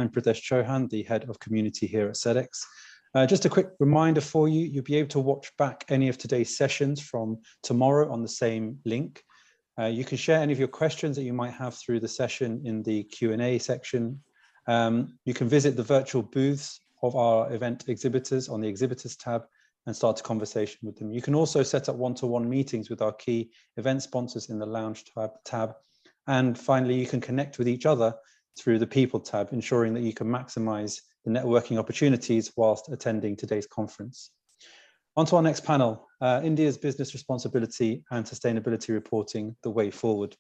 I'm Pritesh Chauhan, the head of community here at Sedex. Just a quick reminder for you, you'll be able to watch back any of today's sessions from tomorrow on the same link. You can share any of your questions that you might have through the session in the Q&A section. You can visit the virtual booths of our event exhibitors on the exhibitors tab and start a conversation with them. You can also set up one-to-one meetings with our key event sponsors in the lounge tab. And finally, you can connect with each other through the people tab, ensuring that you can maximize the networking opportunities whilst attending today's conference. On to our next panel, India's business responsibility and sustainability reporting, the way forward.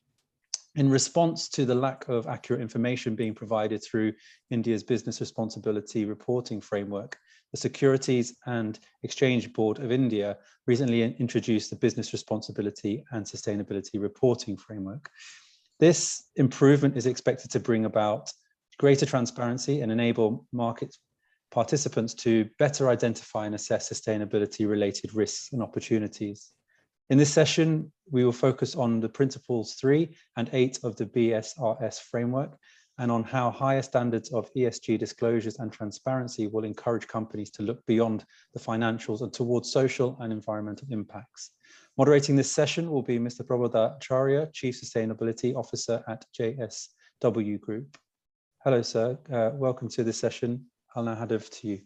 In response to the lack of accurate information being provided through India's business responsibility reporting framework, the Securities and Exchange Board of India recently introduced the business responsibility and sustainability reporting framework. This improvement is expected to bring about greater transparency and enable market participants to better identify and assess sustainability related risks and opportunities. In this session, we will focus on the principles 3 and 8 of the BRSR framework and on how higher standards of ESG disclosures and transparency will encourage companies to look beyond the financials and towards social and environmental impacts. Moderating this session will be Mr. Prabodha Acharya, Chief Sustainability Officer at JSW Group. Hello, sir. Welcome to this session. I'll now hand over to you.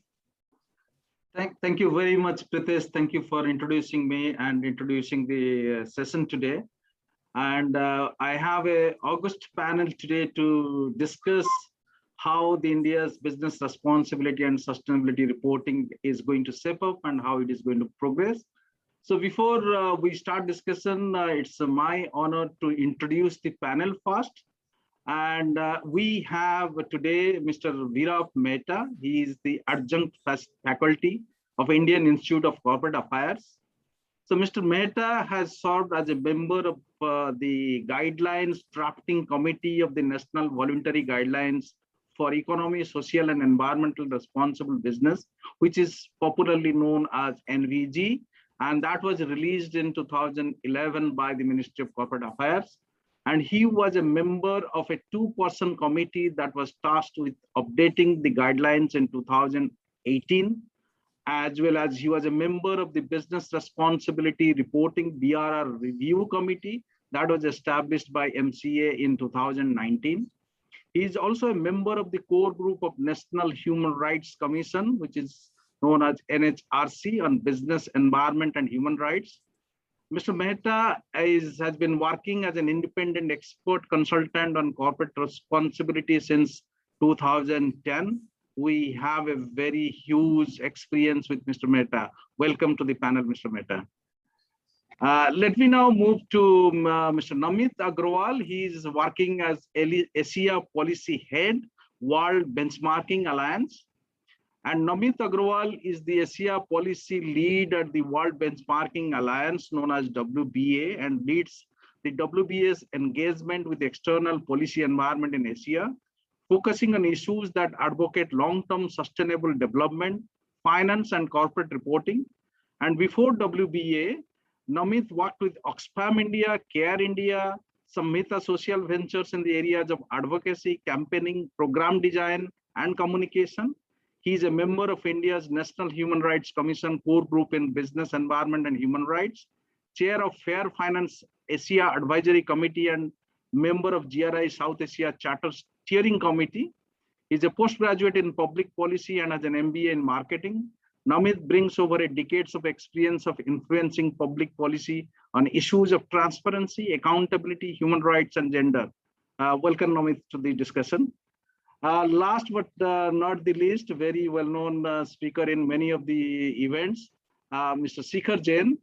Thank you very much, Pritesh. Thank you for introducing me and introducing the session today. And I have an August panel today to discuss how the India's business responsibility and sustainability reporting is going to shape up and how it is going to progress. So before we start discussion, it's my honor to introduce the panel first. And we have today Mr. Virap Mehta. He is the adjunct faculty of Indian Institute of Corporate Affairs. So Mr. Mehta has served as a member of the Guidelines Drafting Committee of the National Voluntary Guidelines for Economy, Social and Environmental Responsible Business, which is popularly known as NVG. And that was released in 2011 by the Ministry of Corporate Affairs. And he was a member of a 2-person committee that was tasked with updating the guidelines in 2018, as well as he was a member of the Business Responsibility Reporting BRR Review Committee that was established by MCA in 2019. He is also a member of the core group of National Human Rights Commission, which is known as NHRC on Business, Environment and Human Rights. Mr. Mehta has been working as an independent expert consultant on corporate responsibility since 2010. We have a very huge experience with Mr. Mehta. Welcome to the panel, Mr. Mehta. Let me now move to Mr. Namit Agrawal. He is working as Asia Policy Head, World Benchmarking Alliance. And Namit Agrawal is the Asia Policy Lead at the World Benchmarking Alliance, known as WBA, and leads the WBA's engagement with the external policy environment in Asia, focusing on issues that advocate long-term sustainable development, finance, and corporate reporting. And before WBA, Namit worked with Oxfam India, Care India, some Meta social ventures in the areas of advocacy, campaigning, program design, and communication. He is a member of India's National Human Rights Commission core group in Business, Environment and Human Rights, chair of Fair Finance Asia Advisory Committee and member of GRI South Asia Charter Steering Committee. He is a postgraduate in public policy and has an MBA in marketing. Namit brings over a decades of experience of influencing public policy on issues of transparency, accountability, human rights, and gender. Welcome, Namit, to the discussion. Last but not the least, very well-known speaker in many of the events, Mr. Sikhar Jain.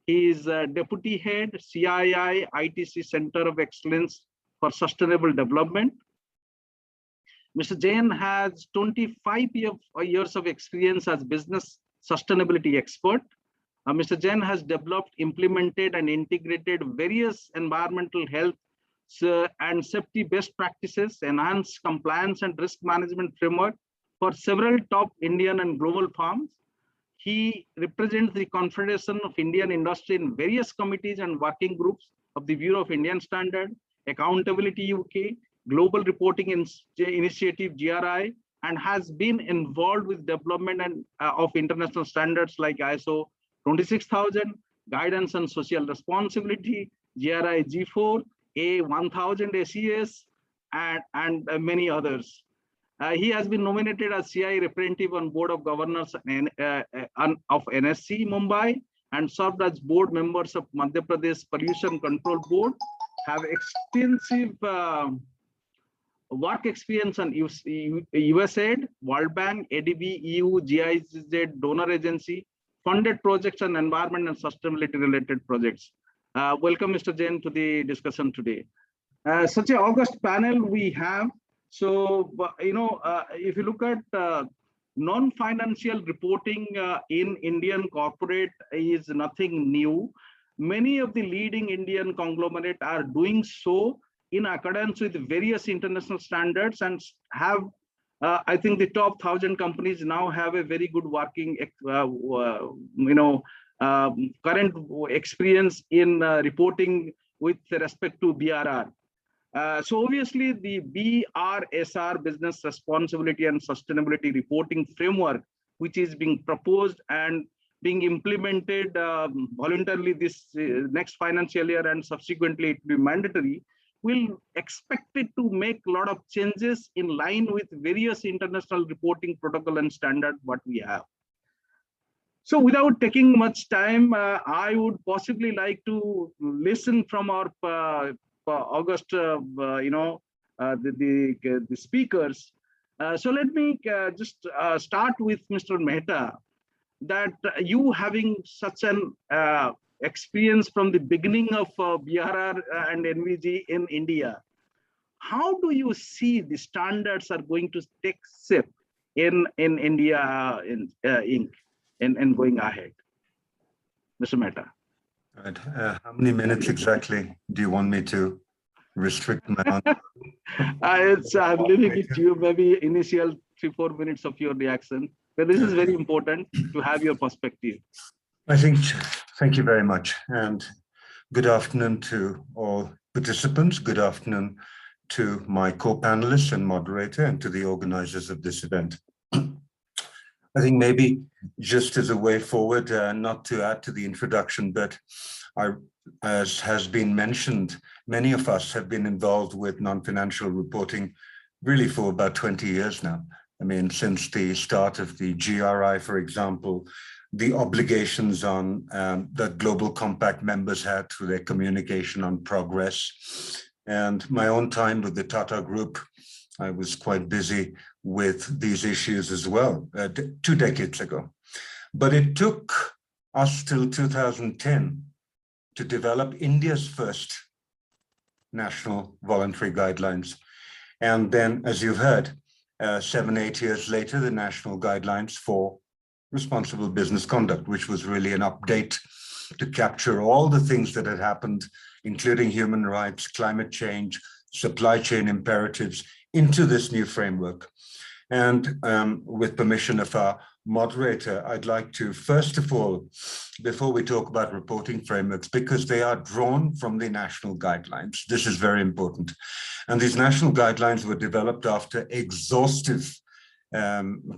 He is Deputy Head, CII ITC Center of Excellence for Sustainable Development. Mr. Jain has 25 years of experience as business sustainability expert. Mr. Jain has developed, implemented, and integrated various environmental health and safety best practices, enhanced compliance and risk management framework for several top Indian and global firms. He represents the Confederation of Indian Industry in various committees and working groups of the Bureau of Indian Standard, Accountability UK, Global Reporting Initiative GRI, and has been involved with development and of international standards like ISO 26000, Guidance on Social Responsibility, GRI G4, A1000 ACS, and many others. He has been nominated as CI representative on Board of Governors of NSC Mumbai, and served as board members of Madhya Pradesh Pollution Control Board, have extensive work experience on USAID, World Bank, ADB, EU, GIZ, donor agency, funded projects on environment and sustainability related projects. Welcome, Mr. Jain, to the discussion today. Such an august panel we have. So, if you look at non-financial reporting in Indian corporate is nothing new. Many of the leading Indian conglomerates are doing so in accordance with various international standards, and have, I think the top 1,000 companies now have a very good working, current experience in reporting with respect to BRR. So obviously the BRSR, Business Responsibility and Sustainability Reporting Framework, which is being proposed and being implemented voluntarily this next financial year, and subsequently it will be mandatory, will expect it to make a lot of changes in line with various international reporting protocol and standard what we have. So without taking much time, I would possibly like to listen from our August, the speakers. So let me just start with Mr. Mehta, that you having such an experience from the beginning of BRR and NVG in India, how do you see the standards are going to take shape in India Inc. and going ahead? Mr. Mehta. Right. How many minutes exactly do you want me to restrict my answer? I'm leaving it to you, maybe initial 3-4 minutes of your reaction, but this is very important to have your perspective. Thank you very much, and good afternoon to all participants. Good afternoon to my co-panelists and moderator, and to the organizers of this event. I think maybe just as a way forward, not to add to the introduction, but as has been mentioned, many of us have been involved with non-financial reporting really for about 20 years now. I mean, since the start of the GRI, for example, the obligations on that Global Compact members had through their communication on progress. And my own time with the Tata Group, I was quite busy with these issues as well, 2 decades ago. But it took us till 2010 to develop India's first national voluntary guidelines. And then, as you've heard, 7-8 years later, the national guidelines for responsible business conduct, which was really an update to capture all the things that had happened, including human rights, climate change, supply chain imperatives, into this new framework. And with permission of our moderator, I'd like to, first of all, before we talk about reporting frameworks, because they are drawn from the national guidelines, this is very important. And these national guidelines were developed after exhaustive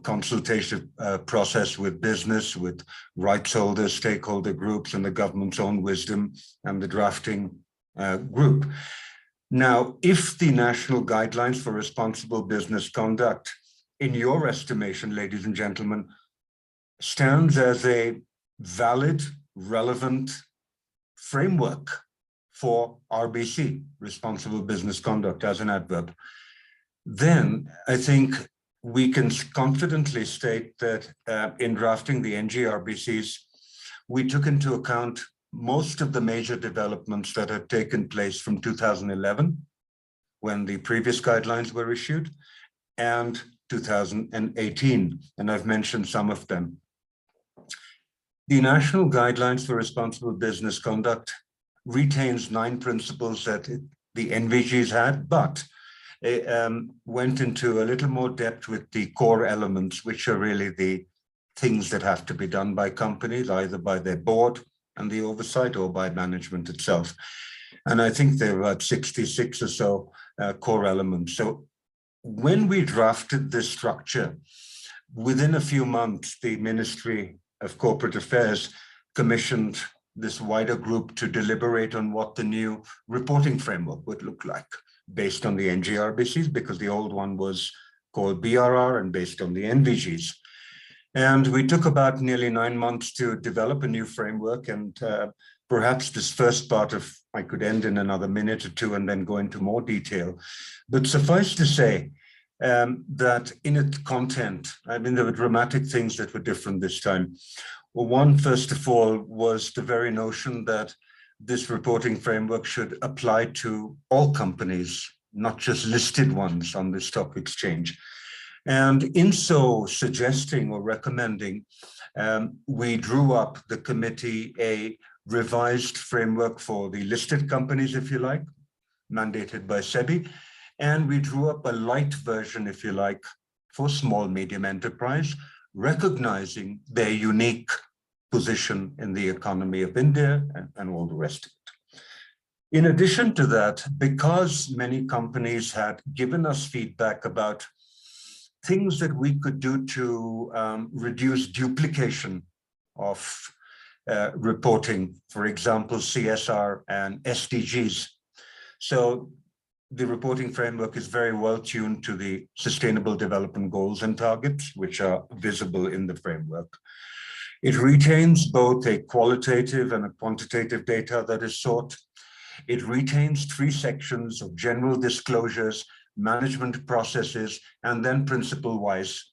consultation process with business, with rights holders, stakeholder groups, and the government's own wisdom, and the drafting group. Now, if the national guidelines for responsible business conduct, in your estimation, ladies and gentlemen, stands as a valid, relevant framework for RBC, responsible business conduct, as an adverb, then I think we can confidently state that in drafting the NGRBCs, we took into account most of the major developments that had taken place from 2011, when the previous guidelines were issued, and 2018, and I've mentioned some of them. The National Guidelines for Responsible Business Conduct retains 9 principles that the NVGs had, but it went into a little more depth with the core elements, which are really the things that have to be done by companies, either by their board and the oversight, or by management itself. And I think there are about 66 or so core elements. So when we drafted this structure, within a few months, the Ministry of Corporate Affairs commissioned this wider group to deliberate on what the new reporting framework would look like based on the NGRBCs, because the old one was called BRR and based on the NVGs. And we took about nearly 9 months to develop a new framework, and perhaps this first part of, I could end in another minute or two and then go into more detail. But suffice to say that in its content, I mean, there were dramatic things that were different this time. Well, one, first of all, was the very notion that this reporting framework should apply to all companies, not just listed ones on the stock exchange. And in so suggesting or recommending, we drew up the committee a revised framework for the listed companies, if you like, mandated by SEBI. And we drew up a light version, if you like, for small, medium enterprise, recognizing their unique position in the economy of India and all the rest of it. In addition to that, because many companies had given us feedback about things that we could do to reduce duplication of reporting, for example, CSR and SDGs. So the reporting framework is very well tuned to the Sustainable Development Goals and targets, which are visible in the framework. It retains both a qualitative and a quantitative data that is sought. It retains 3 sections of general disclosures, management processes, and then principle-wise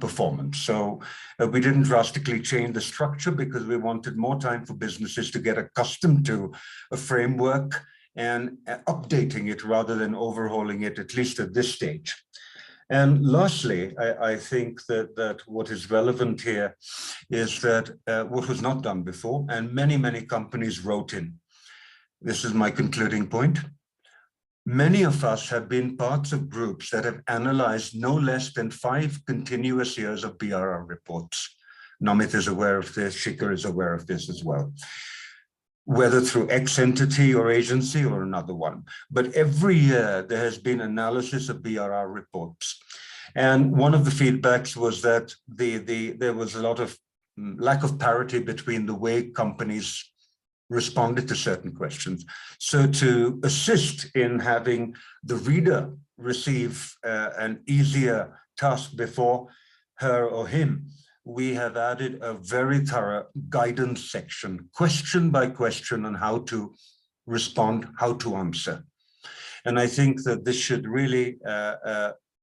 performance. So we didn't drastically change the structure because we wanted more time for businesses to get accustomed to a framework and updating it rather than overhauling it, at least at this stage. And lastly, I think that what is relevant here is that what was not done before, and many companies wrote in. This is my concluding point. Many of us have been parts of groups that have analyzed no less than 5 continuous years of BRR reports. Namit is aware of this, Sikhar is aware of this as well, whether through X entity or agency or another one. But every year there has been analysis of BRR reports. And one of the feedbacks was that there was a lot of lack of parity between the way companies responded to certain questions. So to assist in having the reader receive an easier task before her or him, we have added a very thorough guidance section, question by question, on how to respond, how to answer. And I think that this should really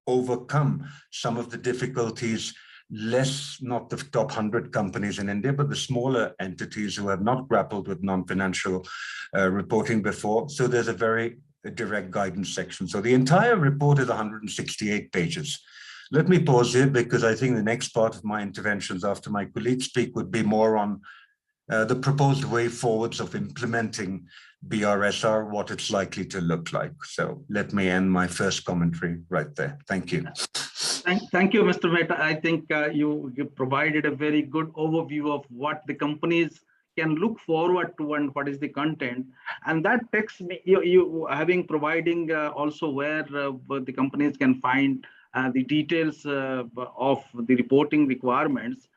overcome some of the difficulties, not the top 100 companies in India, but the smaller entities who have not grappled with non-financial reporting before. So there's a very direct guidance section. So the entire report is 168 pages. Let me pause here because I think the next part of my interventions after my colleagues speak would be more on the proposed way forwards of implementing BRSR, what it's likely to look like. So let me end my first commentary right there. Thank you. Thank you, Mr. Mehta. I think you provided a very good overview of what the companies can look forward to and what is the content. And that takes me, providing also where the companies can find the details of the reporting requirements.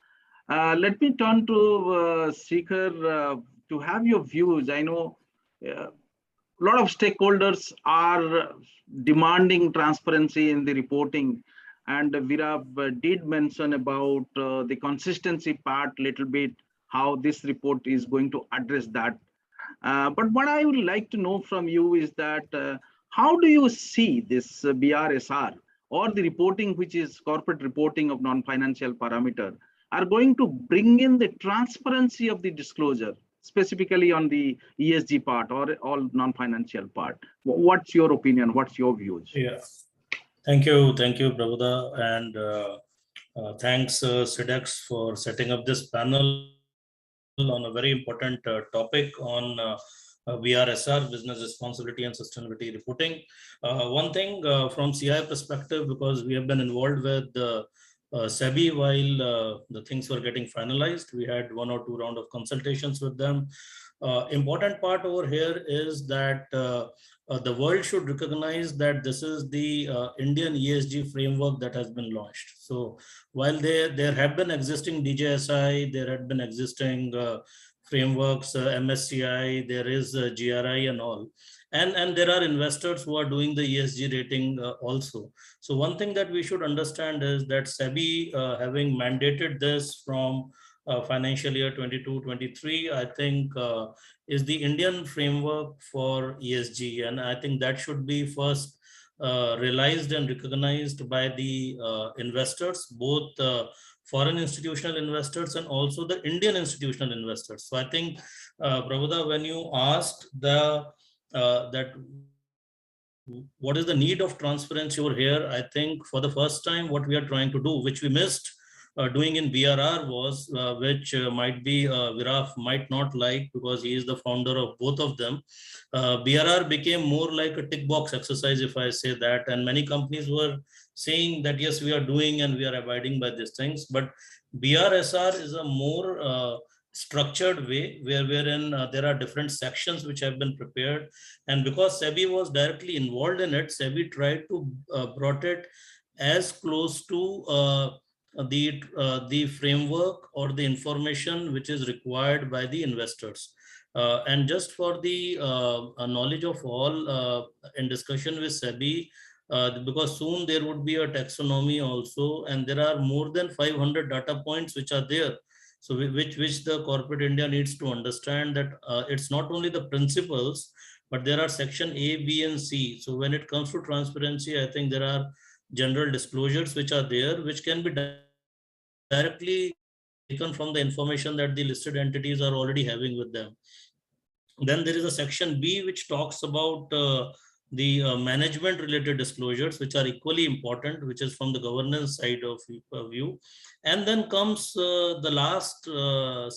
Let me turn to Sikhar to have your views. I know a lot of stakeholders are demanding transparency in the reporting, and Virab did mention about the consistency part a little bit, how this report is going to address that. But what I would like to know from you is that how do you see this BRSR or the reporting, which is corporate reporting of non-financial parameter, are going to bring in the transparency of the disclosure, specifically on the ESG part or all non-financial part? What's your opinion? What's your views? Yeah, thank you, Prabhuda, and thanks Sedex for setting up this panel on a very important topic on BRSR, business responsibility and sustainability reporting. One thing from CI perspective, because we have been involved with SEBI while the things were getting finalized, we had 1 or 2 rounds of consultations with them. Important part over here is that the world should recognize that this is the Indian ESG framework that has been launched. So while there have been existing DJSI, there had been existing frameworks, MSCI, there is GRI and all. And there are investors who are doing the ESG rating also. So one thing that we should understand is that SEBI having mandated this from financial year 22-23, I think is the Indian framework for ESG. And I think that should be first realized and recognized by the investors, both foreign institutional investors and also the Indian institutional investors. So I think, Prabhuda, when you asked that what is the need of transparency over here, I think for the first time what we are trying to do, which we missed doing in BRR, was which might be Viraf might not like because he is the founder of both of them. BRR became more like a tick box exercise, if I say that, and many companies were saying that yes, we are doing and we are abiding by these things, but BRSR is a more structured way wherein there are different sections which have been prepared, and because SEBI was directly involved in it, SEBI tried to brought it as close to the framework or the information which is required by the investors. And just for the knowledge of all, in discussion with SEBI, because soon there would be a taxonomy also, and there are more than 500 data points which are there. So which the corporate India needs to understand that it's not only the principles, but there are section A, B, and C. So when it comes to transparency, I think there are general disclosures which are there, which can be directly taken from the information that the listed entities are already having with them. Then there is a section B which talks about the management related disclosures, which are equally important, which is from the governance side of view. And then comes the last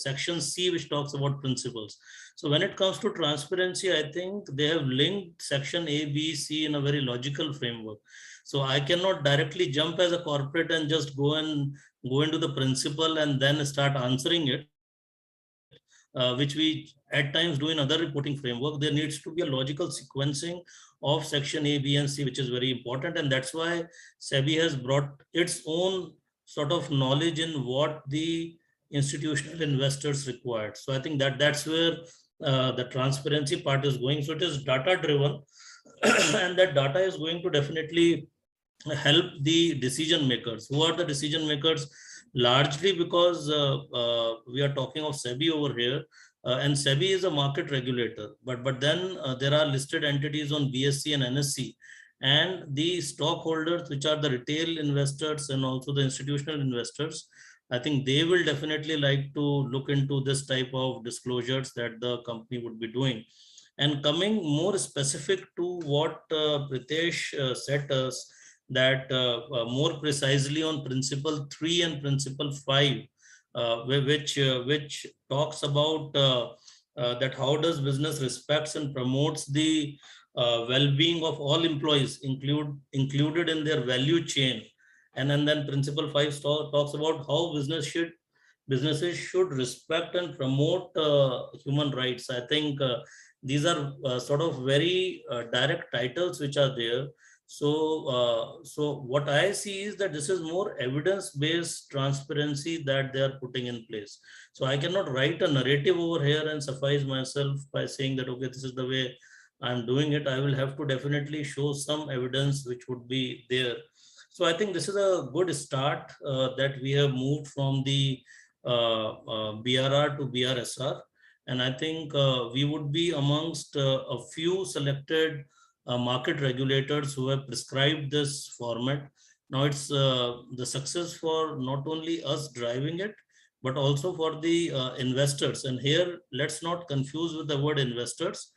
section C, which talks about principles. So when it comes to transparency, I think they have linked section A, B, C in a very logical framework. So I cannot directly jump as a corporate and just go into the principle and then start answering it, which we at times do in other reporting framework. There needs to be a logical sequencing of section A, B, and C, which is very important. And that's why SEBI has brought its own sort of knowledge in what the institutional investors required. So I think that's where the transparency part is going. So it is data driven, and that data is going to definitely help the decision makers. Who are the decision makers? Largely because we are talking of SEBI over here, and SEBI is a market regulator, but then there are listed entities on BSE and NSE, and the stockholders, which are the retail investors and also the institutional investors, I think they will definitely like to look into this type of disclosures that the company would be doing. And coming more specific to what Pritesh said us, that more precisely on principle 3 and principle 5, which talks about that how does business respects and promotes the well-being of all employees included in their value chain. And then principle 5 talks about how businesses should respect and promote human rights. I think these are sort of very direct titles which are there. So what I see is that this is more evidence-based transparency that they are putting in place. So I cannot write a narrative over here and suffice myself by saying that, okay, this is the way I'm doing it. I will have to definitely show some evidence which would be there. So I think this is a good start that we have moved from the BRR to BRSR. And I think we would be amongst a few selected market regulators who have prescribed this format. Now it's the success for not only us driving it, but also for the investors. And here, let's not confuse with the word investors.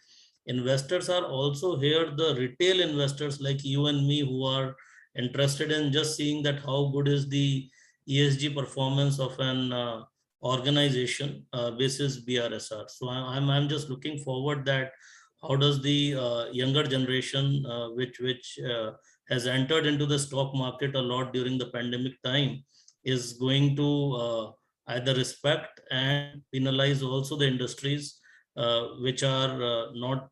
Investors are also here the retail investors like you and me, who are interested in just seeing that how good is the ESG performance of an organization basis BRSR. So I'm just looking forward that how does the younger generation, which has entered into the stock market a lot during the pandemic time, is going to either respect and penalize also the industries which are not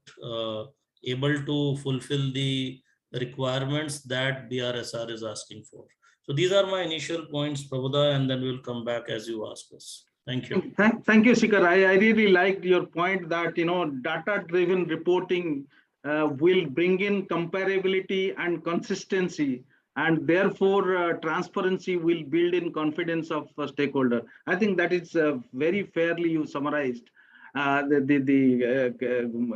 able to fulfill the requirements that BRSR is asking for. So these are my initial points, Prabhuda, and then we'll come back as you ask us. Thank you. Thank you, Sikhar. I really liked your point that, data-driven reporting will bring in comparability and consistency, and therefore transparency will build in confidence of stakeholder. I think that is very fairly you summarized the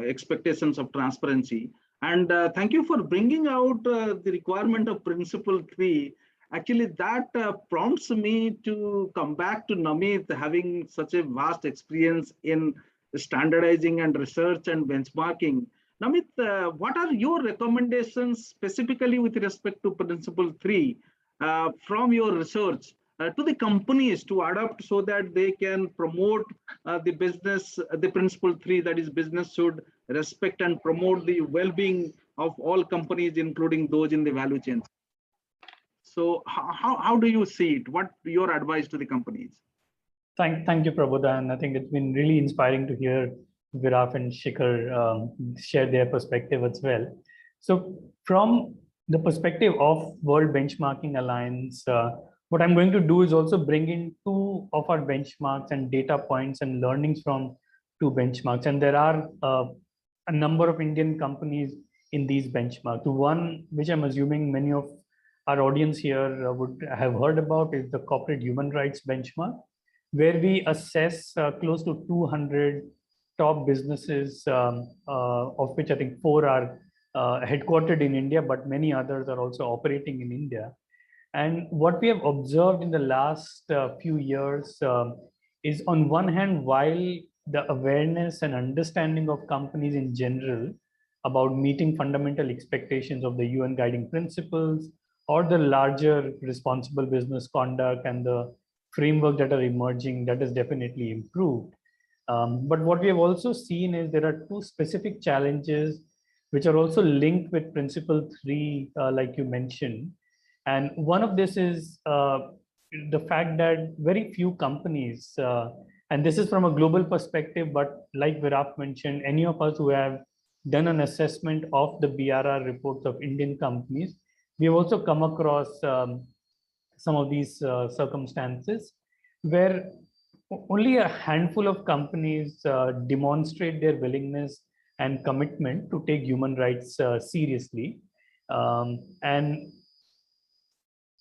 expectations of transparency. And thank you for bringing out the requirement of Principle 3. Actually, that prompts me to come back to Namit, having such a vast experience in standardizing and research and benchmarking. Namit, what are your recommendations specifically with respect to Principle 3 from your research to the companies to adopt so that they can promote the business, the Principle 3, that is business should respect and promote the well-being of all companies, including those in the value chain? So how do you see it? What your advice to the companies? Thank you, Prabhuda. And I think it's been really inspiring to hear Viraf and Sikhar share their perspective as well. So from the perspective of World Benchmarking Alliance, what I'm going to do is also bring in two of our benchmarks and data points and learnings from two benchmarks. And there are a number of Indian companies in these benchmarks. One, which I'm assuming many of our audience here would have heard about, is the Corporate Human Rights Benchmark, where we assess close to 200 top businesses, of which I think 4 are headquartered in India, but many others are also operating in India. And what we have observed in the last few years is, on one hand, while the awareness and understanding of companies in general about meeting fundamental expectations of the UN guiding principles, or the larger responsible business conduct and the framework that are emerging, that has definitely improved. But what we have also seen is there are 2 specific challenges which are also linked with Principle 3, like you mentioned. And one of this is the fact that very few companies, and this is from a global perspective, but like Viraf mentioned, any of us who have done an assessment of the BRR reports of Indian companies, we have also come across some of these circumstances where only a handful of companies demonstrate their willingness and commitment to take human rights seriously. And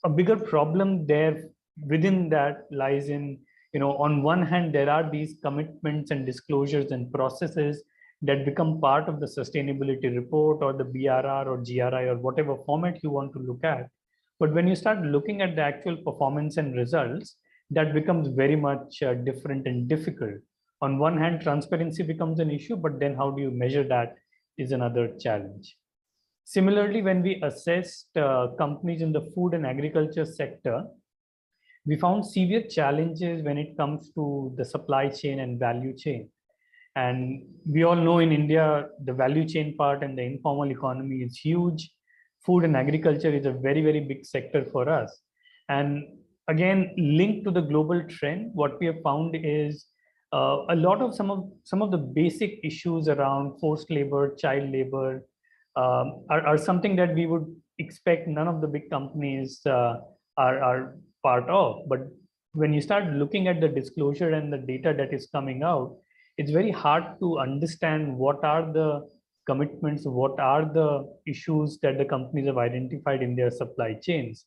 a bigger problem there within that lies in, on one hand, there are these commitments and disclosures and processes that become part of the sustainability report or the BRR or GRI or whatever format you want to look at. But when you start looking at the actual performance and results, that becomes very much different and difficult. On one hand, transparency becomes an issue, but then how do you measure that is another challenge. Similarly, when we assessed companies in the food and agriculture sector, we found severe challenges when it comes to the supply chain and value chain. And we all know in India, the value chain part and the informal economy is huge. Food and agriculture is a very, very big sector for us. And again, linked to the global trend, what we have found is a lot of some of the basic issues around forced labor, child labor are something that we would expect none of the big companies are part of. But when you start looking at the disclosure and the data that is coming out, it's very hard to understand what are the commitments, what are the issues that the companies have identified in their supply chains.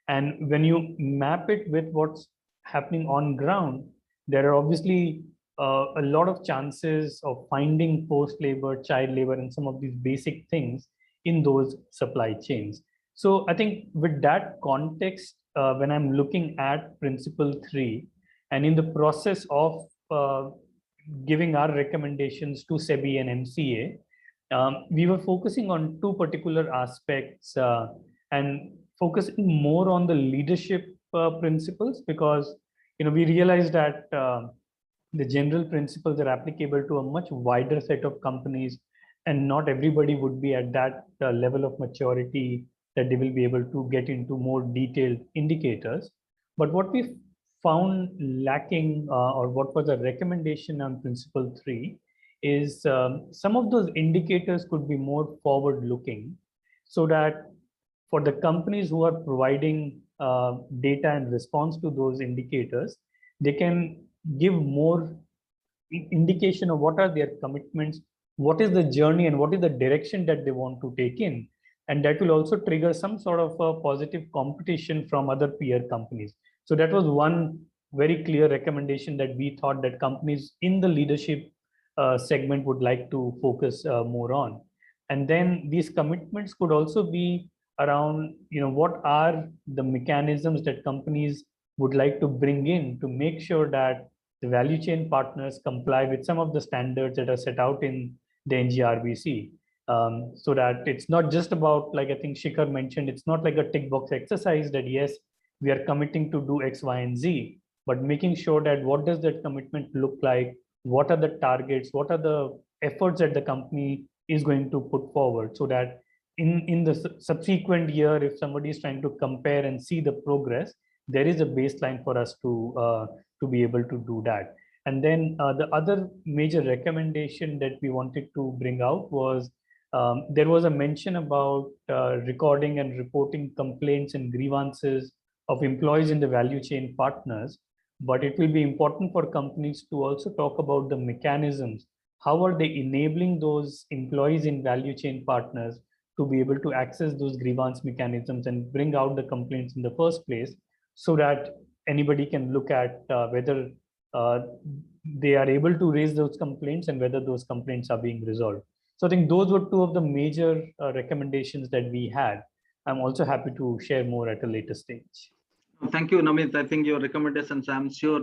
And when you map it with what's happening on ground, there are obviously a lot of chances of finding forced labor, child labor, and some of these basic things in those supply chains. So I think with that context, when I'm looking at Principle 3, and in the process of giving our recommendations to SEBI and MCA, we were focusing on 2 particular aspects and focusing more on the leadership principles, because we realized that the general principles are applicable to a much wider set of companies, and not everybody would be at that level of maturity that they will be able to get into more detailed indicators. But what we found lacking, or what was a recommendation on Principle 3, is some of those indicators could be more forward-looking, so that for the companies who are providing data in response to those indicators, they can give more indication of what are their commitments, what is the journey, and what is the direction that they want to take in. And that will also trigger some sort of a positive competition from other peer companies. So that was one very clear recommendation that we thought that companies in the leadership segment would like to focus more on. And then these commitments could also be around, what are the mechanisms that companies would like to bring in to make sure that the value chain partners comply with some of the standards that are set out in the NGRBC. So that it's not just about, like I think Shikhar mentioned, it's not like a tick box exercise that yes, we are committing to do X, Y, and Z, but making sure that what does that commitment look like? What are the targets? What are the efforts that the company is going to put forward, so that in the subsequent year, if somebody is trying to compare and see the progress, there is a baseline for us to be able to do that. And then the other major recommendation that we wanted to bring out was there was a mention about recording and reporting complaints and grievances of employees in the value chain partners. But it will be important for companies to also talk about the mechanisms. How are they enabling those employees in value chain partners to be able to access those grievance mechanisms and bring out the complaints in the first place, so that anybody can look at whether they are able to raise those complaints and whether those complaints are being resolved. So I think those were two of the major recommendations that we had. I'm also happy to share more at a later stage. Thank you, Namit. I think your recommendations, I'm sure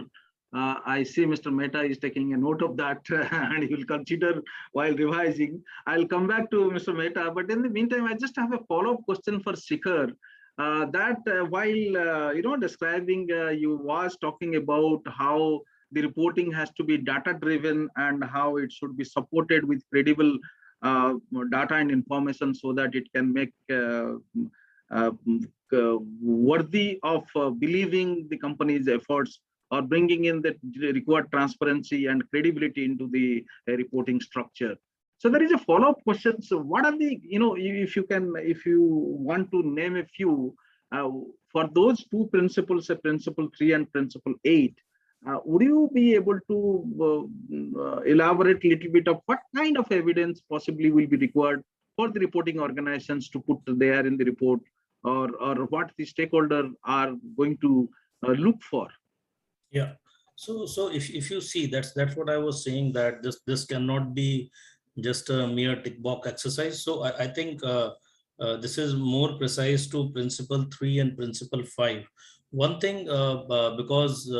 I see Mr. Mehta is taking a note of that and he will consider while revising. I'll come back to Mr. Mehta, but in the meantime, I just have a follow-up question for Sikhar. While describing, you was talking about how the reporting has to be data-driven and how it should be supported with credible data and information so that it can make worthy of believing the company's efforts or bringing in the required transparency and credibility into the reporting structure. So there is a follow-up question. So what are the, if you want to name a few, for those two principles, principle 3 and principle 8, would you be able to elaborate a little bit of what kind of evidence possibly will be required for the reporting organizations to put there in the report, or what the stakeholders are going to look for? Yeah. So if you see, that's what I was saying, that this cannot be just a mere tick box exercise. So I think this is more precise to principle 3 and principle 5. One thing, because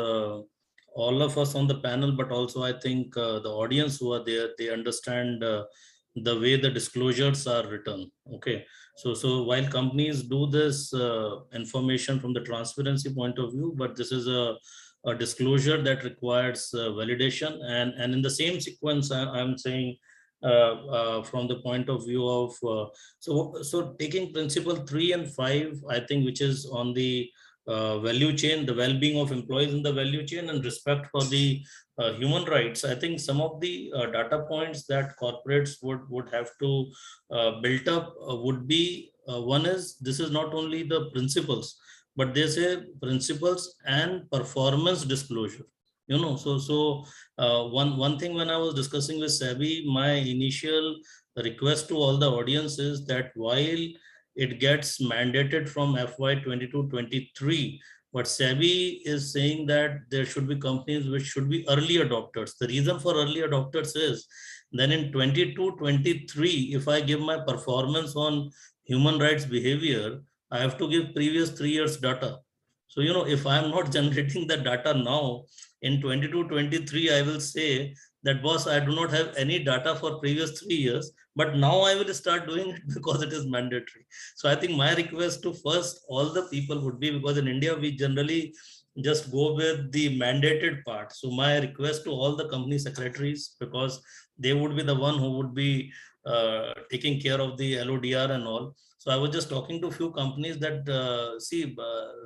all of us on the panel, but also I think the audience who are there, they understand the way the disclosures are written. Okay. So while companies do this information from the transparency point of view, but this is a disclosure that requires validation, and in the same sequence, I'm saying from the point of view of so taking principle 3 and 5, I think, which is on the value chain, the well-being of employees in the value chain, and respect for the human rights. I think some of the data points that corporates would have to build up would be one is, this is not only the principles, but they say principles and performance disclosure. So one thing, when I was discussing with SEBI, my initial request to all the audience is that while it gets mandated from FY 22-23, but SEBI is saying that there should be companies which should be early adopters. The reason for early adopters is then in 22-23, if I give my performance on human rights behavior, I have to give previous 3 years data. So, if I'm not generating the data now, in 22-23, I will say that, boss, I do not have any data for previous 3 years, but now I will start doing it because it is mandatory. So I think my request to first all the people would be, because in India, we generally just go with the mandated part. So my request to all the company secretaries, because they would be the one who would be taking care of the LODR and all. So I was just talking to a few companies that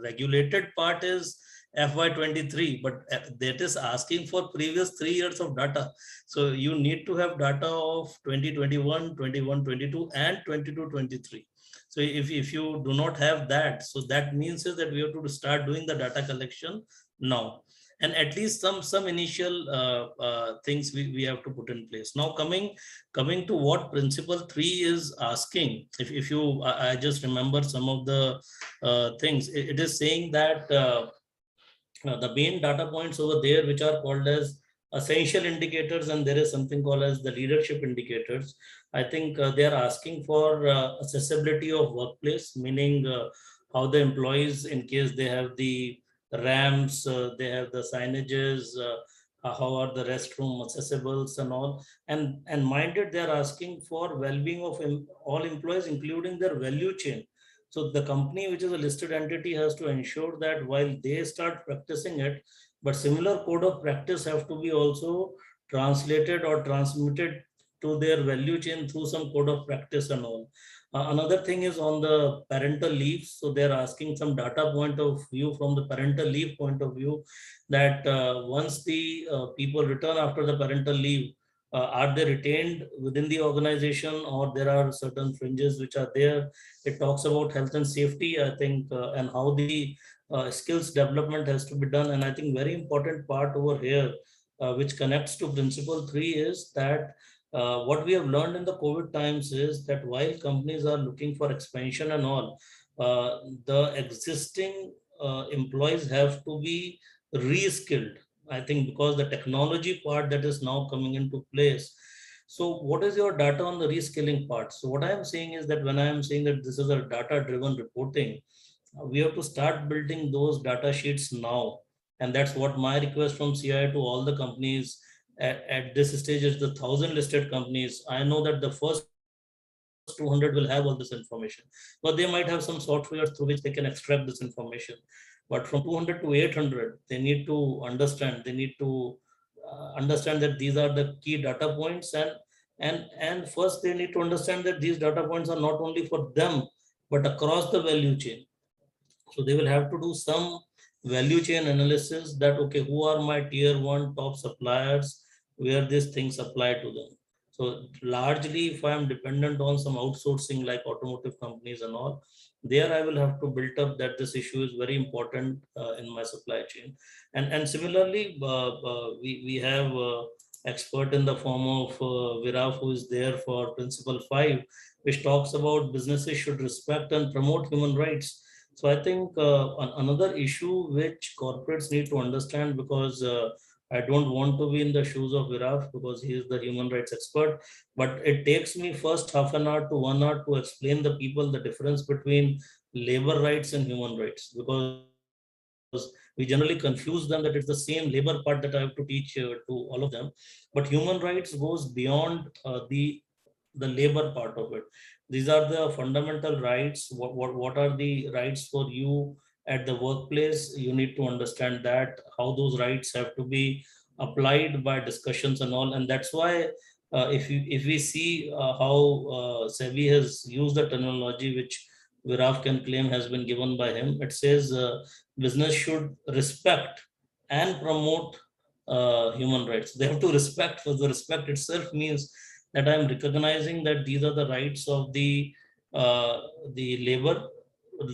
regulated part is FY23, but that is asking for previous 3 years of data. So you need to have data of 2021, 21, 22, and 22, 23. So if you do not have that, so that means is that we have to start doing the data collection now. And at least some initial things we have to put in place. Now coming to what principle 3 is asking, if you, I just remember some of the things. It is saying that the main data points over there, which are called as essential indicators, and there is something called as the leadership indicators. I think they are asking for accessibility of workplace, meaning how the employees, in case they have the ramps, they have the signages, how are the restroom accessibles and all. And minded, they are asking for well-being of all employees, including their value chain. So the company, which is a listed entity, has to ensure that while they start practicing it, but similar code of practice have to be also translated or transmitted to their value chain through some code of practice and all. Another thing is on the parental leave. So they're asking some data point of view from the parental leave point of view, that once the people return after the parental leave, are they retained within the organization, or there are certain fringes which are there. It talks about health and safety, I think, and how the skills development has to be done. And I think very important part over here, which connects to principle 3, is that what we have learned in the COVID times is that while companies are looking for expansion and all, the existing employees have to be reskilled. I think because the technology part that is now coming into place. So what is your data on the reskilling part? So what I am saying is that when I am saying that this is a data-driven reporting, we have to start building those data sheets now. And that's what my request from CI to all the companies at this stage is, the 1,000 listed companies. I know that the first 200 will have all this information, but they might have some software through which they can extract this information. But from 200 to 800, they need to understand. They need to understand that these are the key data points, and first they need to understand that these data points are not only for them but across the value chain. So they will have to do some value chain analysis that, okay, who are my tier 1 top suppliers, where these things apply to them. So largely, if I am dependent on some outsourcing like automotive companies and all, there I will have to build up that this issue is very important in my supply chain. And similarly, we have expert in the form of Viraf, who is there for principle 5, which talks about businesses should respect and promote human rights. So I think another issue which corporates need to understand, because I don't want to be in the shoes of Viraf because he is the human rights expert, but it takes me first half an hour to 1 hour to explain the people the difference between labor rights and human rights, because we generally confuse them that it's the same labor part that I have to teach to all of them. But human rights goes beyond the labor part of it. These are the fundamental rights. What are the rights for you at the workplace? You need to understand that, how those rights have to be applied by discussions and all. And that's why if we see how SEBI has used the terminology which Viraf can claim has been given by him, it says business should respect and promote human rights. They have to respect, for the respect itself means that I'm recognizing that these are the rights of the labor,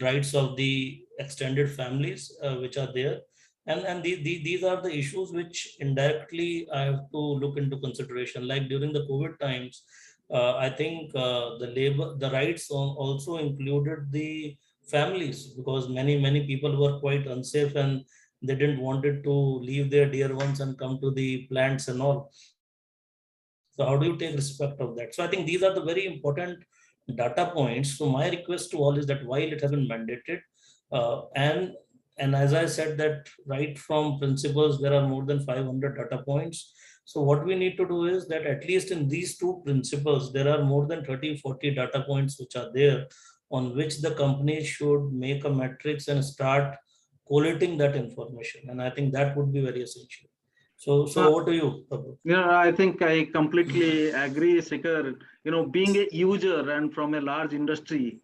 rights of the extended families which are there. And these are the issues which indirectly I have to look into consideration. Like during the COVID times, I think the rights also included the families, because many people were quite unsafe and they didn't wanted to leave their dear ones and come to the plants and all. So how do you take respect of that? So I think these are the very important data points. So my request to all is that while it has been mandated, and as I said that right from principles, there are more than 500 data points. So what we need to do is that at least in these 2 principles, there are more than 30-40 data points which are there, on which the company should make a matrix and start collating that information. And I think that would be very essential. So over to you, Prabhu. Yeah, I think I completely agree, Sikhar. Being a user and from a large industry,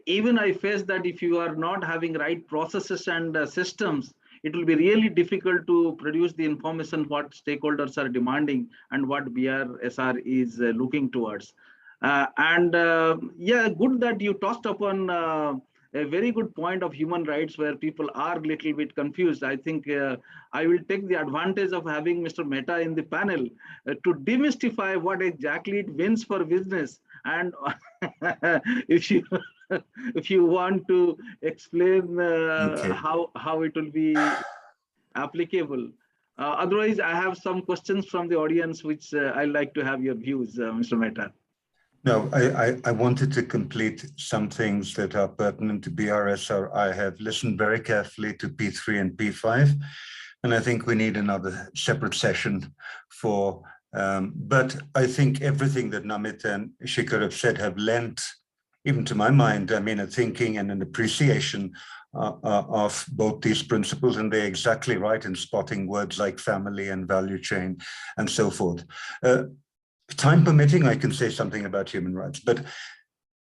even I face that if you are not having right processes and systems, it will be really difficult to produce the information what stakeholders are demanding and what BRSR is looking towards. Yeah, good that you touched upon a very good point of human rights where people are a little bit confused. I think I will take the advantage of having Mr. Mehta in the panel to demystify what exactly it means for business. And if you if you want to explain Okay. how it will be applicable. Otherwise, I have some questions from the audience, which I'd like to have your views, Mr. Mehta. No, I wanted to complete some things that are pertinent to BRSR. I have listened very carefully to P3 and P5, and I think we need another separate session for, but I think everything that Namit and Sikhar have said have lent, even to my mind, I mean, a thinking and an appreciation of both these principles, and they're exactly right in spotting words like family and value chain and so forth. Time permitting, I can say something about human rights, but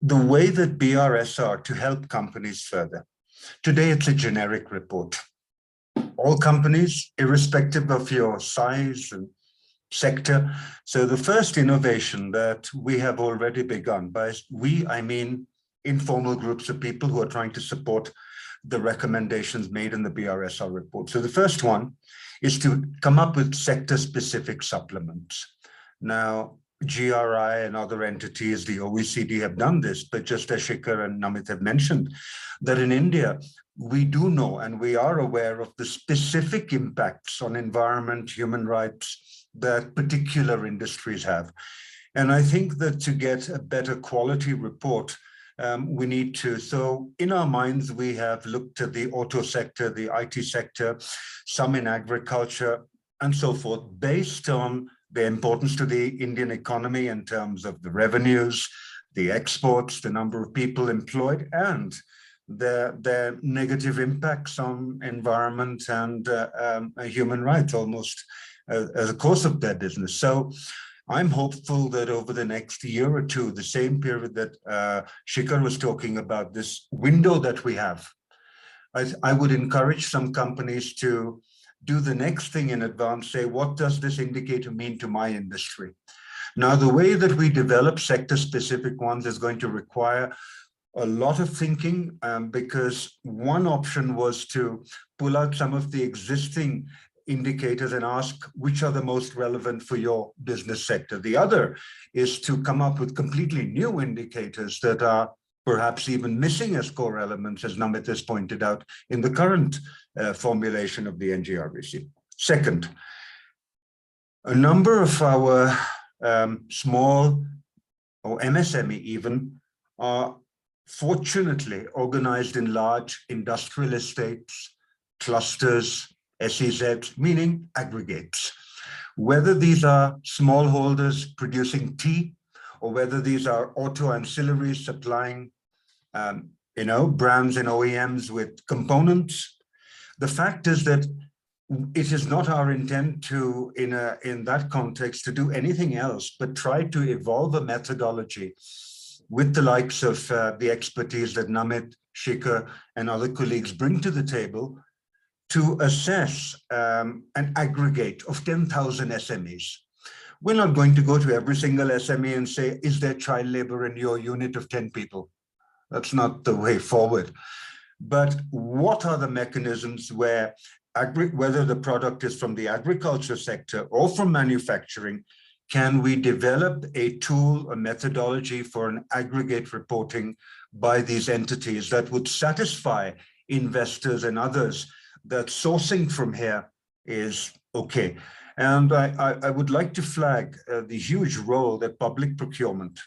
the way that BRSR to help companies further. Today, it's a generic report. All companies, irrespective of your size and sector. So the first innovation that we have already begun, by we, I mean informal groups of people who are trying to support the recommendations made in the BRSR report. So the first one is to come up with sector-specific supplements. Now, GRI and other entities, the OECD have done this, but just as Sikhar and Namit have mentioned, that in India, we do know and we are aware of the specific impacts on environment, human rights that particular industries have. And I think that to get a better quality report, we need to, so in our minds, we have looked at the auto sector, the IT sector, some in agriculture and so forth, based on the importance to the Indian economy in terms of the revenues, the exports, the number of people employed, and their negative impacts on environment and human rights almost as a course of their business. So I'm hopeful that over the next year or two, the same period that Sikhar was talking about, this window that we have, I would encourage some companies to do the next thing in advance, say, what does this indicator mean to my industry? Now, the way that we develop sector-specific ones is going to require a lot of thinking, because one option was to pull out some of the existing indicators and ask which are the most relevant for your business sector. The other is to come up with completely new indicators that are perhaps even missing as core elements, as Namit has pointed out, in the current formulation of the NGRBC. Second, a number of our small or MSME even are fortunately organized in large industrial estates, clusters, SEZs, meaning aggregates. Whether these are smallholders producing tea, or whether these are auto ancillaries supplying brands and OEMs with components, the fact is that it is not our intent to, in that context, to do anything else but try to evolve a methodology with the likes of the expertise that Namit, Sikhar, and other colleagues bring to the table to assess an aggregate of 10,000 SMEs. We're not going to go to every single SME and say, is there child labor in your unit of 10 people? That's not the way forward. But what are the mechanisms where, whether the product is from the agriculture sector or from manufacturing, can we develop a tool, a methodology for an aggregate reporting by these entities that would satisfy investors and others that sourcing from here is okay? And I would like to flag the huge role that public procurement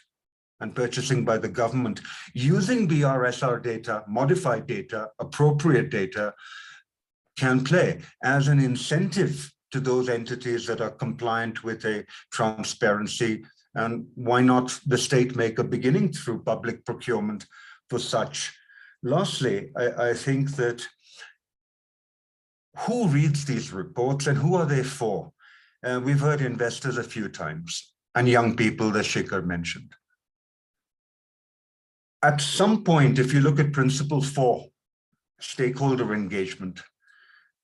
and purchasing by the government, using BRSR data, modified data, appropriate data, can play as an incentive to those entities that are compliant with a transparency. And why not the state make a beginning through public procurement for such? Lastly, I think that who reads these reports and who are they for? We've heard investors a few times and young people that Sikhar mentioned. at some point, if you look at Principle 4, stakeholder engagement,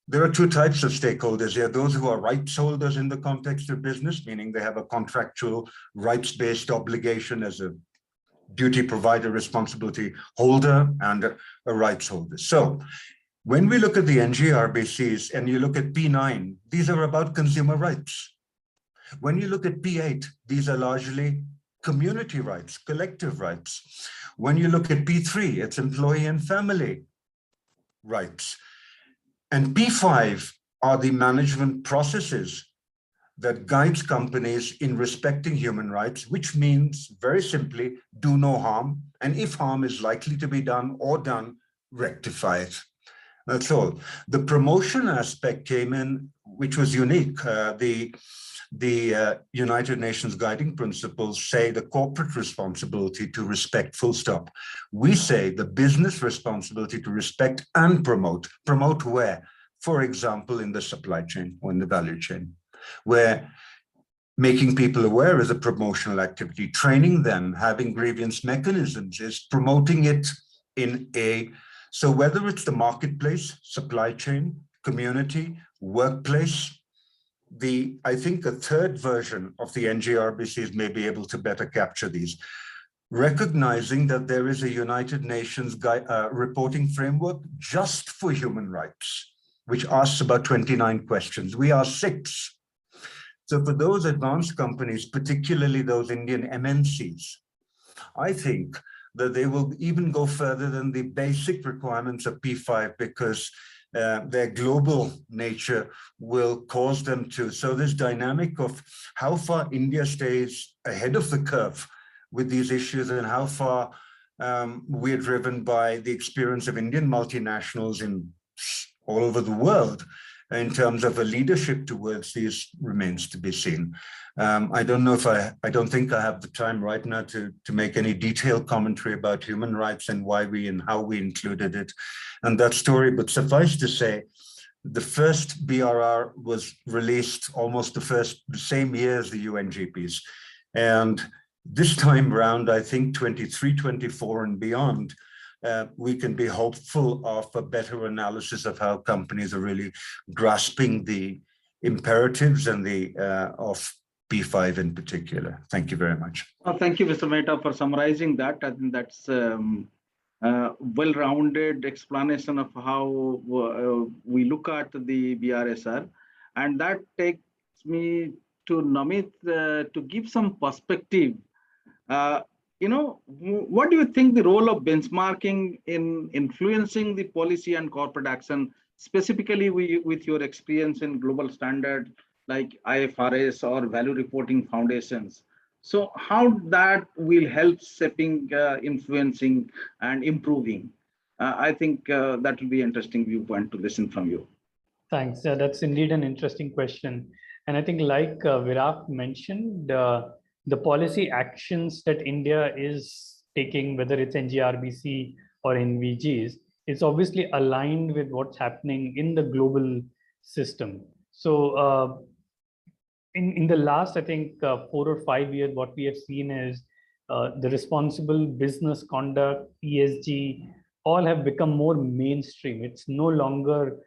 there are two types of stakeholders here. Those who are rights holders in the context of business, meaning they have a contractual rights-based obligation as a duty provider, responsibility holder, and a rights holder. So when we look at the NGRBCs and you look at P9, these are about consumer rights. When you look at P8, these are largely community rights, collective rights. When you look at P3, it's employee and family rights. And P5 are the management processes that guides companies in respecting human rights, which means very simply, do no harm. And if harm is likely to be done or done, rectify it. That's all. The promotion aspect came in, which was unique. The United Nations guiding principles say the corporate responsibility to respect, full stop. We say the business responsibility to respect and promote. Promote where? For example, in the supply chain or in the value chain, where making people aware is a promotional activity. Training them, having grievance mechanisms is promoting it in a, so whether it's the marketplace, supply chain, community, workplace, I think a third version of the NGRBCs may be able to better capture these, recognizing that there is a United Nations reporting framework just for human rights, which asks about 29 questions. We are 6. So for those advanced companies, particularly those Indian MNCs, I think that they will even go further than the basic requirements of P5 because their global nature will cause them to. So this dynamic of how far India stays ahead of the curve with these issues and how far we're driven by the experience of Indian multinationals in all over the world in terms of a leadership towards these remains to be seen. I don't think I have the time right now to make any detailed commentary about human rights and why we and how we included it and that story, but suffice to say, the first BRR was released almost the same year as the UNGPs. And this time round, I think 23, 24 and beyond, we can be hopeful of a better analysis of how companies are really grasping the imperatives and of P5 in particular. Thank you very much. Thank you, Mr. Mehta, for summarizing that. I think that's well-rounded explanation of how we look at the BRSR. And that takes me to Namit to give some perspective. What do you think the role of benchmarking in influencing the policy and corporate action, specifically with your experience in global standards like IFRS or value reporting foundations? So how that will help shaping, influencing and improving? I think that will be an interesting viewpoint to listen from you. Thanks. That's indeed an interesting question. And I think like Viraf mentioned, the policy actions that India is taking, whether it's NGRBC or NVGs, is obviously aligned with what's happening in the global system. So in the last, I think, 4 or 5 years, what we have seen is the responsible business conduct, ESG, all have become more mainstream. It's no longer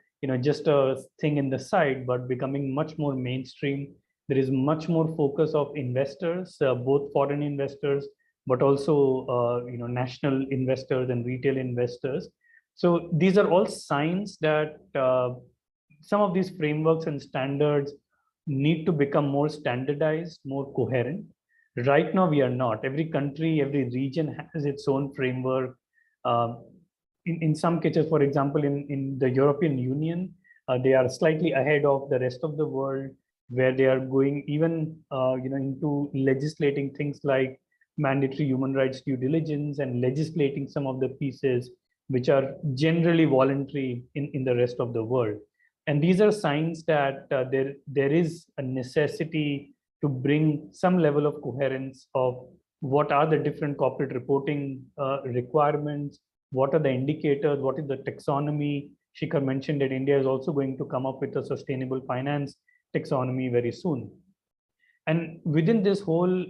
just a thing in the side, but becoming much more mainstream. There is much more focus of investors, both foreign investors, but also national investors and retail investors. So these are all signs that some of these frameworks and standards need to become more standardized, more coherent. Right now, we are not. Every country, every region has its own framework. In some cases, for example, in the European Union, they are slightly ahead of the rest of the world, where they are going even into legislating things like mandatory human rights due diligence and legislating some of the pieces which are generally voluntary in the rest of the world. And these are signs that there is a necessity to bring some level of coherence of what are the different corporate reporting requirements, what are the indicators, what is the taxonomy. Sikhar mentioned that India is also going to come up with a sustainable finance taxonomy very soon. And within this whole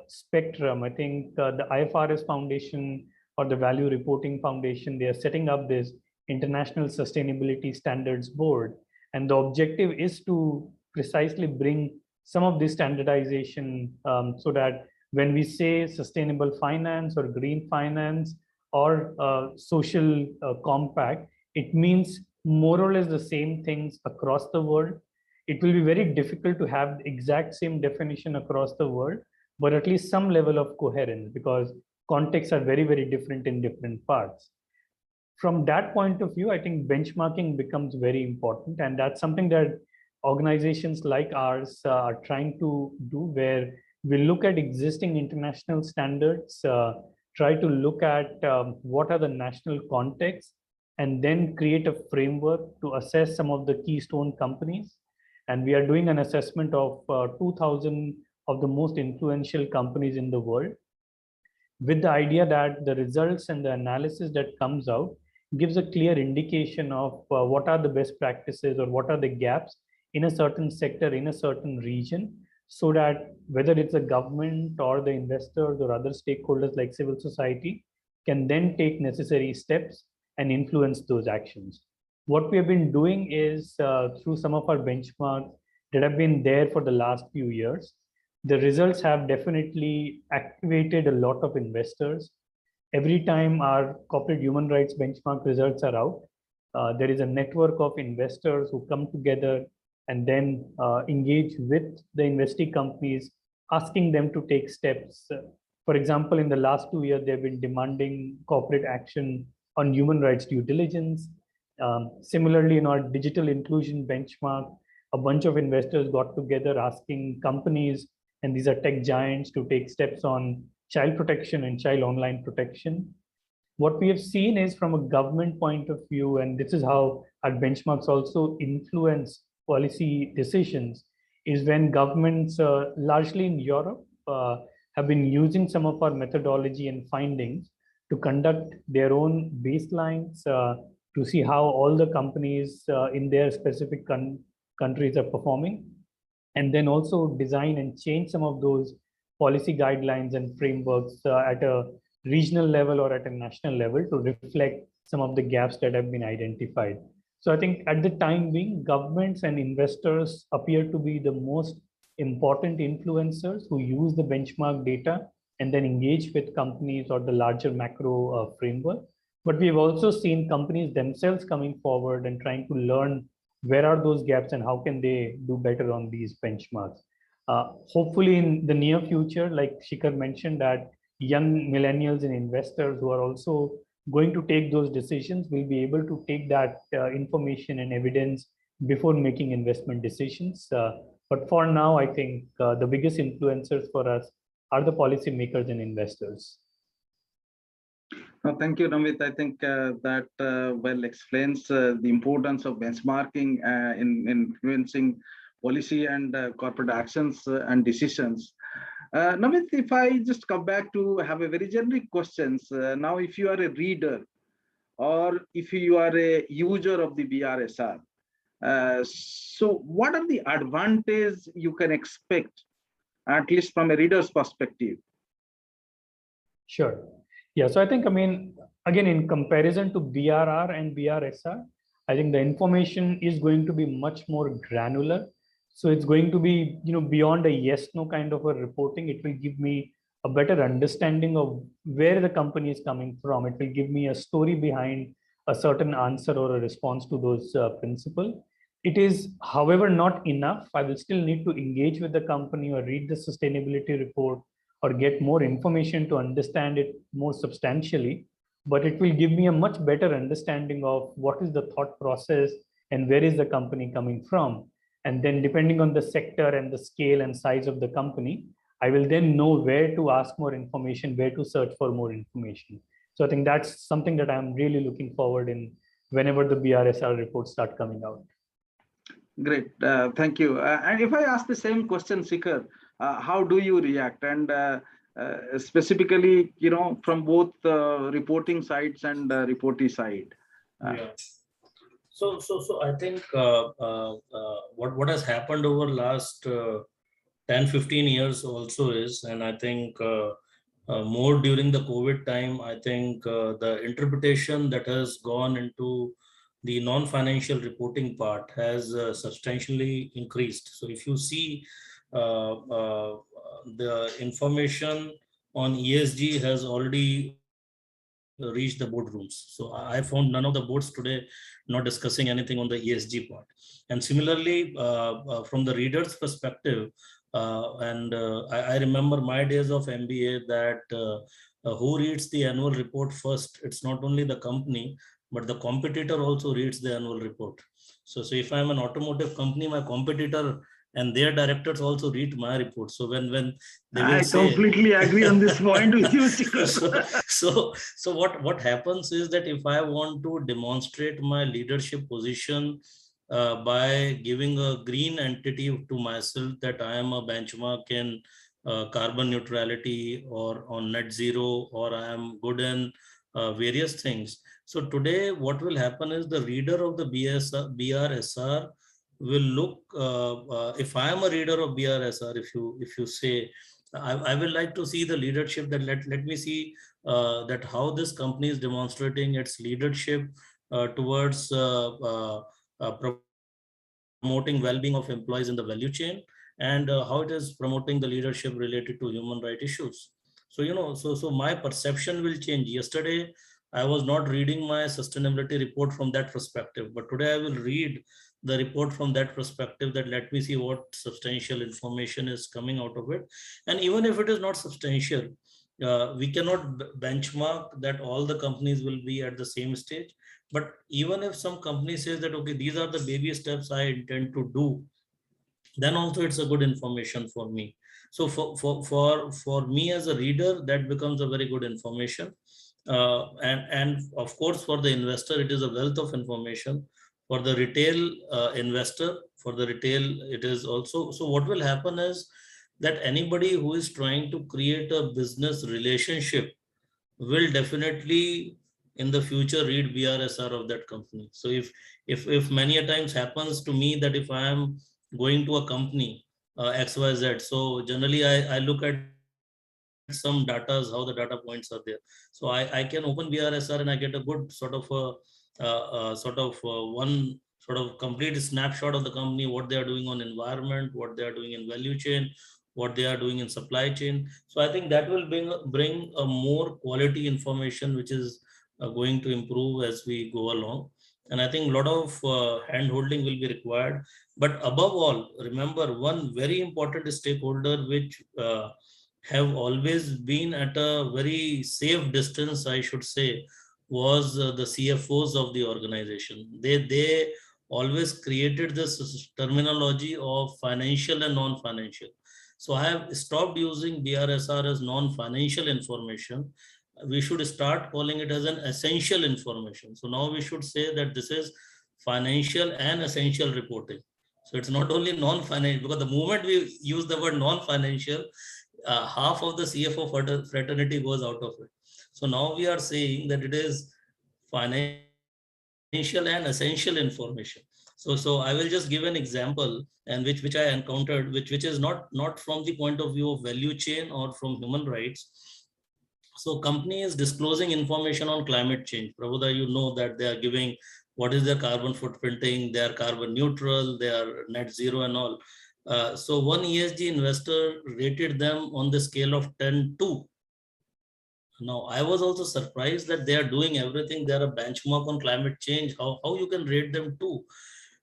spectrum, I think the IFRS Foundation or the Value Reporting Foundation, they are setting up this International Sustainability Standards Board. And the objective is to precisely bring some of this standardization so that when we say sustainable finance or green finance or social compact, it means more or less the same things across the world. It will be very difficult to have the exact same definition across the world, but at least some level of coherence, because contexts are very, very different in different parts. From that point of view, I think benchmarking becomes very important. And that's something that organizations like ours are trying to do, where we look at existing international standards, try to look at what are the national contexts, and then create a framework to assess some of the keystone companies. And we are doing an assessment of 2,000 of the most influential companies in the world, with the idea that the results and the analysis that comes out gives a clear indication of what are the best practices or what are the gaps in a certain sector, in a certain region, so that whether it's a government or the investors or other stakeholders like civil society can then take necessary steps and influence those actions. What we have been doing is through some of our benchmarks that have been there for the last few years, the results have definitely activated a lot of investors. Every time our corporate human rights benchmark results are out, there is a network of investors who come together and then engage with the investee companies, asking them to take steps. For example, in the last 2 years, they've been demanding corporate action on human rights due diligence. Similarly, in our digital inclusion benchmark, a bunch of investors got together asking companies, and these are tech giants, to take steps on child protection and child online protection. What we have seen is, from a government point of view, and this is how our benchmarks also influence policy decisions, is when governments, largely in Europe, have been using some of our methodology and findings to conduct their own baselines to see how all the companies in their specific countries are performing, and then also design and change some of those policy guidelines and frameworks at a regional level or at a national level to reflect some of the gaps that have been identified. So I think at the time being, governments and investors appear to be the most important influencers who use the benchmark data and then engage with companies or the larger macro framework. But we've also seen companies themselves coming forward and trying to learn where are those gaps and how can they do better on these benchmarks. Hopefully in the near future, like Sikhar mentioned, that young millennials and investors who are also going to take those decisions will be able to take that information and evidence before making investment decisions. But for now, I think the biggest influencers for us are the policymakers and investors. Thank you, Namit. I think that well explains the importance of benchmarking in influencing policy and corporate actions and decisions. Namit, if I just come back to have a very generic questions, now if you are a reader or if you are a user of the BRSR, so what are the advantages you can expect, at least from a reader's perspective? Sure. Yeah, so I think, I mean, again, in comparison to BRR and BRSR, I think the information is going to be much more granular. So it's going to be, beyond a yes/no kind of a reporting. It will give me a better understanding of where the company is coming from. It will give me a story behind a certain answer or a response to those principles. It is, however, not enough. I will still need to engage with the company or read the sustainability report or get more information to understand it more substantially. But it will give me a much better understanding of what is the thought process and where is the company coming from. And then depending on the sector and the scale and size of the company, I will then know where to ask more information, where to search for more information. So I think that's something that I'm really looking forward in whenever the BRSR reports start coming out. Great, thank you. And if I ask the same question, Sikhar, how do you react? And specifically, from both reporting sides and reportee side. Yeah. So I think what has happened over last 10-15 years also is, and I think more during the COVID time. I think the interpretation that has gone into the non-financial reporting part has substantially increased. So if you see the information on ESG has already reached the boardrooms. So I found none of the boards today not discussing anything on the ESG part. And similarly, from the reader's perspective, I remember my days of MBA that who reads the annual report first? It's not only the company, but the competitor also reads the annual report. So if I'm an automotive company, my competitor and their directors also read my report. So when they will I say, completely agree on this point with you, Sikhar. so what happens is that if I want to demonstrate my leadership position by giving a green entity to myself, that I am a benchmark in carbon neutrality or on net zero, or I am good in various things. So today what will happen is the reader of the BRSR will look, if I am a reader of BRSR, if you say, I will like to see the leadership, that let me see that how this company is demonstrating its leadership towards promoting well-being of employees in the value chain, and how it is promoting the leadership related to human rights issues. So, so my perception will change. Yesterday, I was not reading my sustainability report from that perspective, but today I will read the report from that perspective, that let me see what substantial information is coming out of it. And even if it is not substantial, we cannot benchmark that all the companies will be at the same stage. But even if some company says that, okay, these are the baby steps I intend to do, then also it's a good information for me. So for me as a reader, that becomes a very good information. And of course, for the investor, it is a wealth of information. For the retail investor, for the retail, it is also. So what will happen is that anybody who is trying to create a business relationship will definitely in the future read BRSR of that company. So if many a times happens to me that if I am going to a company XYZ, so generally I look at some data, how the data points are there. So I can open BRSR and I get a good sort of one sort of complete snapshot of the company, what they are doing on environment, what they are doing in value chain, what they are doing in supply chain. So I think that will bring a more quality information, which is going to improve as we go along. And I think a lot of hand holding will be required. But above all, remember one very important stakeholder which have always been at a very safe distance, I should say, was the CFOs of the organization. They always created this terminology of financial and non-financial. So I have stopped using BRSR as non-financial information. We should start calling it as an essential information. So now we should say that this is financial and essential reporting. So it's not only non-financial, because the moment we use the word non-financial, half of the CFO fraternity goes out of it. So now we are saying that it is financial and essential information. So I will just give an example, and which I encountered, which is not from the point of view of value chain or from human rights. So company is disclosing information on climate change. Prabhuda, you know that they are giving what is their carbon footprinting, they are carbon neutral, they are net zero and all. So one ESG investor rated them on the scale of 10 2. Now, I was also surprised that they are doing everything. They are a benchmark on climate change. How you can rate them 2?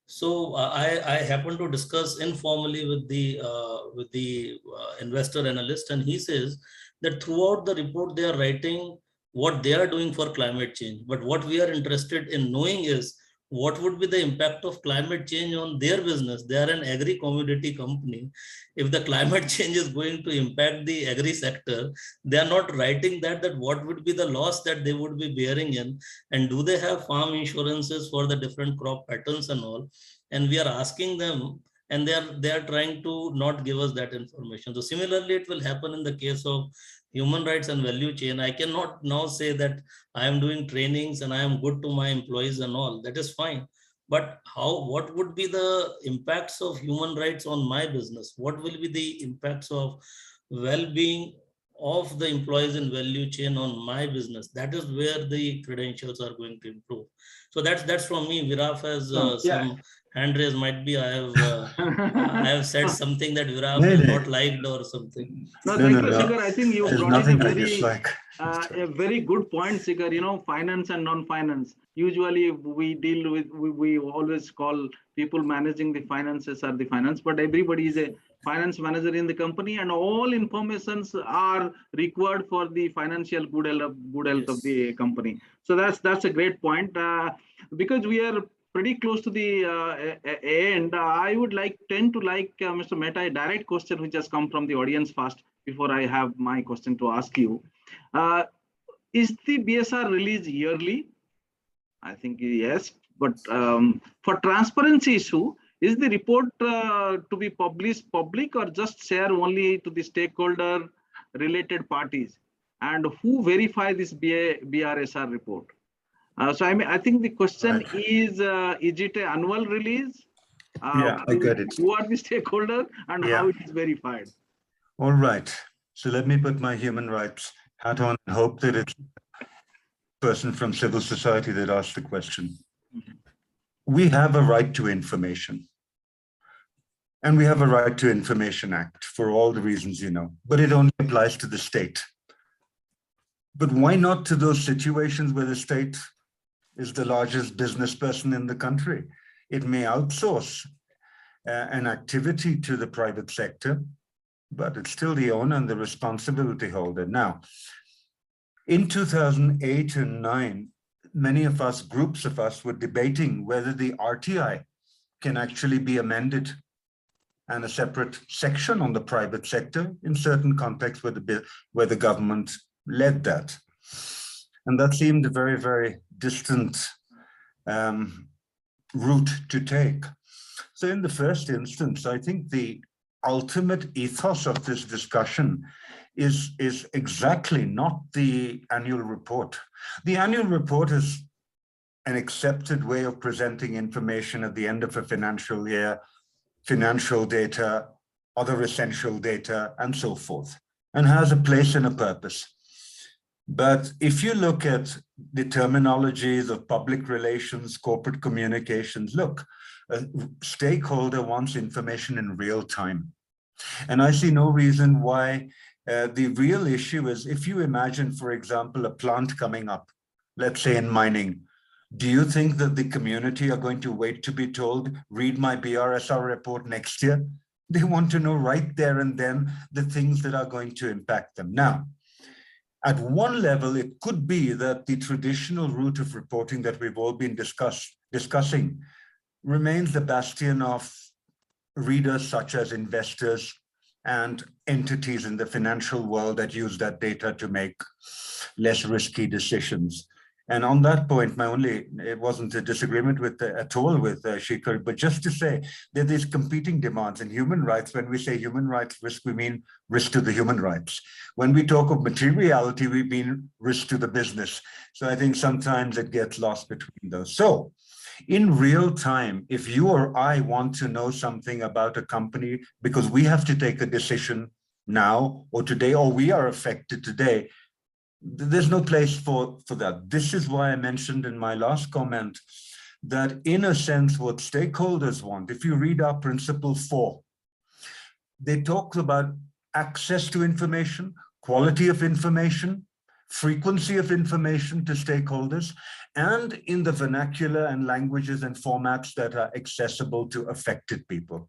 So I happened to discuss informally with the investor analyst, and he says that throughout the report they are writing what they are doing for climate change. But what we are interested in knowing is what would be the impact of climate change on their business. They are an agri commodity company. If the climate change is going to impact the agri sector, they are not writing that what would be the loss that they would be bearing in, and do they have farm insurances for the different crop patterns and all. And we are asking them, and they are trying to not give us that information. So similarly, it will happen in the case of human rights and value chain. I cannot now say that I am doing trainings and I am good to my employees and all. That is fine. But what would be the impacts of human rights on my business? What will be the impacts of well-being of the employees in value chain on my business. That is where the credentials are going to improve. So that's from me. Viraf has some hand raise. Might be I have said something that Viraf has not liked or something. No, thank you, Sikhar. I think you There's brought in a very good point, Sikhar. You know, finance and non-finance. Usually we deal with, we always call people managing the finances are the finance, but everybody is a finance manager in the company, and all informations are required for the financial good health of the company. So that's a great point. Because we are pretty close to the end, I would tend to Mr. Mehta, a direct question which has come from the audience first before I have my question to ask you. Is the BSR released yearly? I think yes, but for transparency issue, is the report to be published public or just share only to the stakeholder related parties? And who verify this BRSR report? So I think the question is it an annual release? Yeah, I get it. Who are the stakeholders and how it is verified? All right. So let me put my human rights hat on and hope that it's a person from civil society that asked the question. We have a right to information. And we have a Right to Information Act for all the reasons you know, but it only applies to the state. But why not to those situations where the state is the largest business person in the country? It may outsource an activity to the private sector, but it's still the owner and the responsibility holder. Now, in 2008 and 9, many of us, groups of us, were debating whether the RTI can actually be amended and a separate section on the private sector in certain contexts where the government led that. And that seemed a very, very distant route to take. So in the first instance, I think the ultimate ethos of this discussion is exactly not the annual report. The annual report is an accepted way of presenting information at the end of a financial year, financial data, other essential data, and so forth, and has a place and a purpose. But if you look at the terminologies of public relations, corporate communications, look, a stakeholder wants information in real time. And I see no reason why the real issue is, if you imagine, for example, a plant coming up, let's say in mining, do you think that the community are going to wait to be told, read my BRSR report next year? They want to know right there and then the things that are going to impact them. Now, at one level, it could be that the traditional route of reporting that we've all been discussing remains the bastion of readers such as investors and entities in the financial world that use that data to make less risky decisions. And on that point, it wasn't a disagreement with at all with Sikhar, but just to say that there's competing demands in human rights. When we say human rights risk, we mean risk to the human rights. When we talk of materiality, we mean risk to the business. So I think sometimes it gets lost between those. So in real time, if you or I want to know something about a company, because we have to take a decision now or today, or we are affected today, there's no place for that. This is why I mentioned in my last comment that in a sense, what stakeholders want, if you read our principle 4, they talk about access to information, quality of information, frequency of information to stakeholders, and in the vernacular and languages and formats that are accessible to affected people.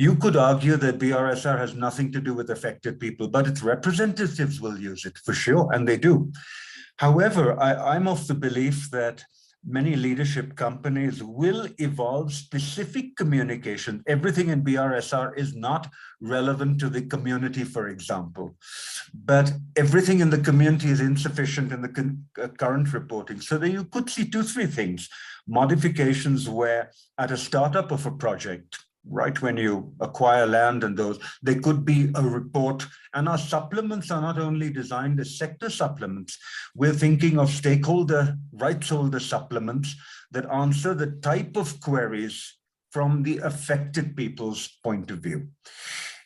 You could argue that BRSR has nothing to do with affected people, but its representatives will use it for sure, and they do. However, I'm of the belief that many leadership companies will evolve specific communication. Everything in BRSR is not relevant to the community, for example, but everything in the community is insufficient in the current reporting. So that you could see 2-3 things: modifications where at a startup of a project, right when you acquire land and those, there could be a report. And our supplements are not only designed as sector supplements, we're thinking of stakeholder rights holder supplements that answer the type of queries from the affected people's point of view.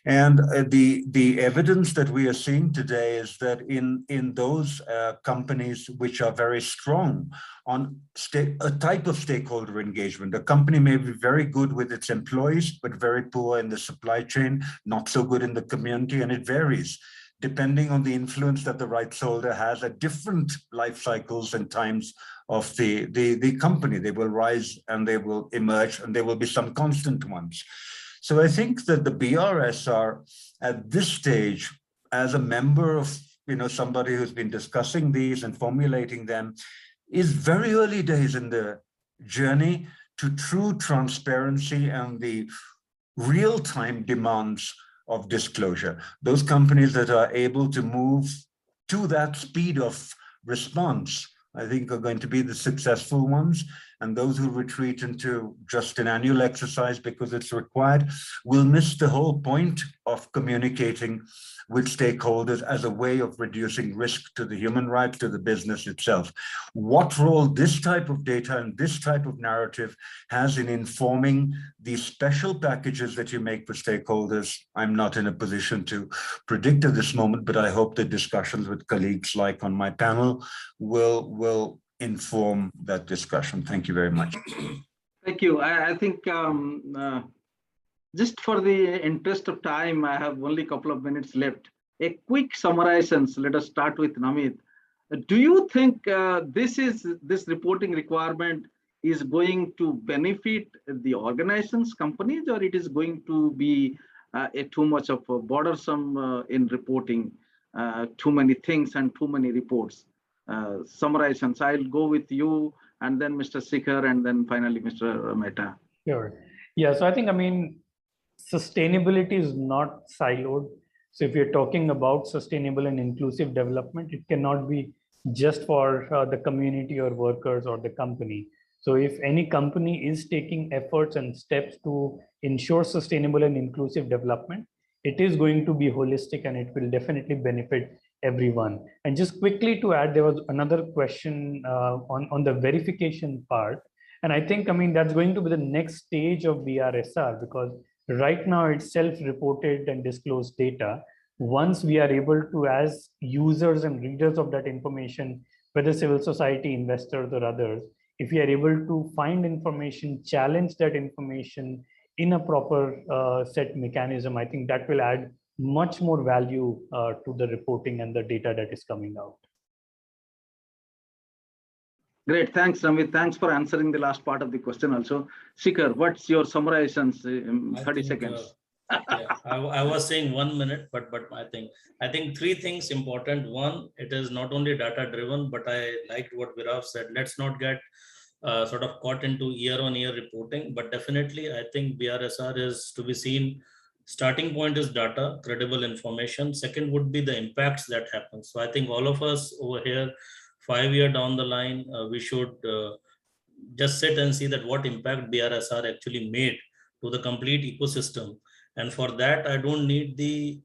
And the evidence that we are seeing today is that in those companies which are very strong on a type of stakeholder engagement, a company may be very good with its employees, but very poor in the supply chain, not so good in the community, and it varies depending on the influence that the rights holder has at different life cycles and times of the company. They will rise and they will emerge, and there will be some constant ones. So I think that the BRSR at this stage, as a member of somebody who's been discussing these and formulating them, is very early days in the journey to true transparency and the real-time demands of disclosure. Those companies that are able to move to that speed of response, I think, are going to be the successful ones. And those who retreat into just an annual exercise because it's required will miss the whole point of communicating with stakeholders as a way of reducing risk to the human rights, to the business itself. What role this type of data and this type of narrative has in informing these special packages that you make for stakeholders, I'm not in a position to predict at this moment, but I hope that discussions with colleagues like on my panel will inform that discussion. Thank you very much. Thank you. I think just for the interest of time, I have only a couple of minutes left. A quick summarization. Let us start with Namit. Do you think this reporting requirement is going to benefit the organizations, companies, or it is going to be too much of a bothersome in reporting, too many things and too many reports? Summarizations. I'll go with you, and then Mr. Sikhar, and then finally Mr. Mehta. Sure. Yeah. So I think, sustainability is not siloed. So if you're talking about sustainable and inclusive development, it cannot be just for the community or workers or the company. So if any company is taking efforts and steps to ensure sustainable and inclusive development, it is going to be holistic and it will definitely benefit everyone. And just quickly to add, there was another question on the verification part. And I think, that's going to be the next stage of BRSR, because right now it's self-reported and disclosed data. Once we are able to, as users and readers of that information, whether civil society, investors or others, if we are able to find information, challenge that information in a proper set mechanism, I think that will add much more value to the reporting and the data that is coming out. Great, thanks, Ramit. Thanks for answering the last part of the question also. Sikhar, what's your summarizations in 30 seconds? Yeah, I was saying 1 minute, but I think three things important. One, it is not only data driven, but I liked what Virav said. Let's not get sort of caught into year-on-year reporting, but definitely I think BRSR is to be seen. Starting point is data, credible information. Second would be the impacts that happen. So I think all of us over here, 5 years down the line, we should just sit and see that what impact BRSR actually made to the complete ecosystem. And for that, I don't need the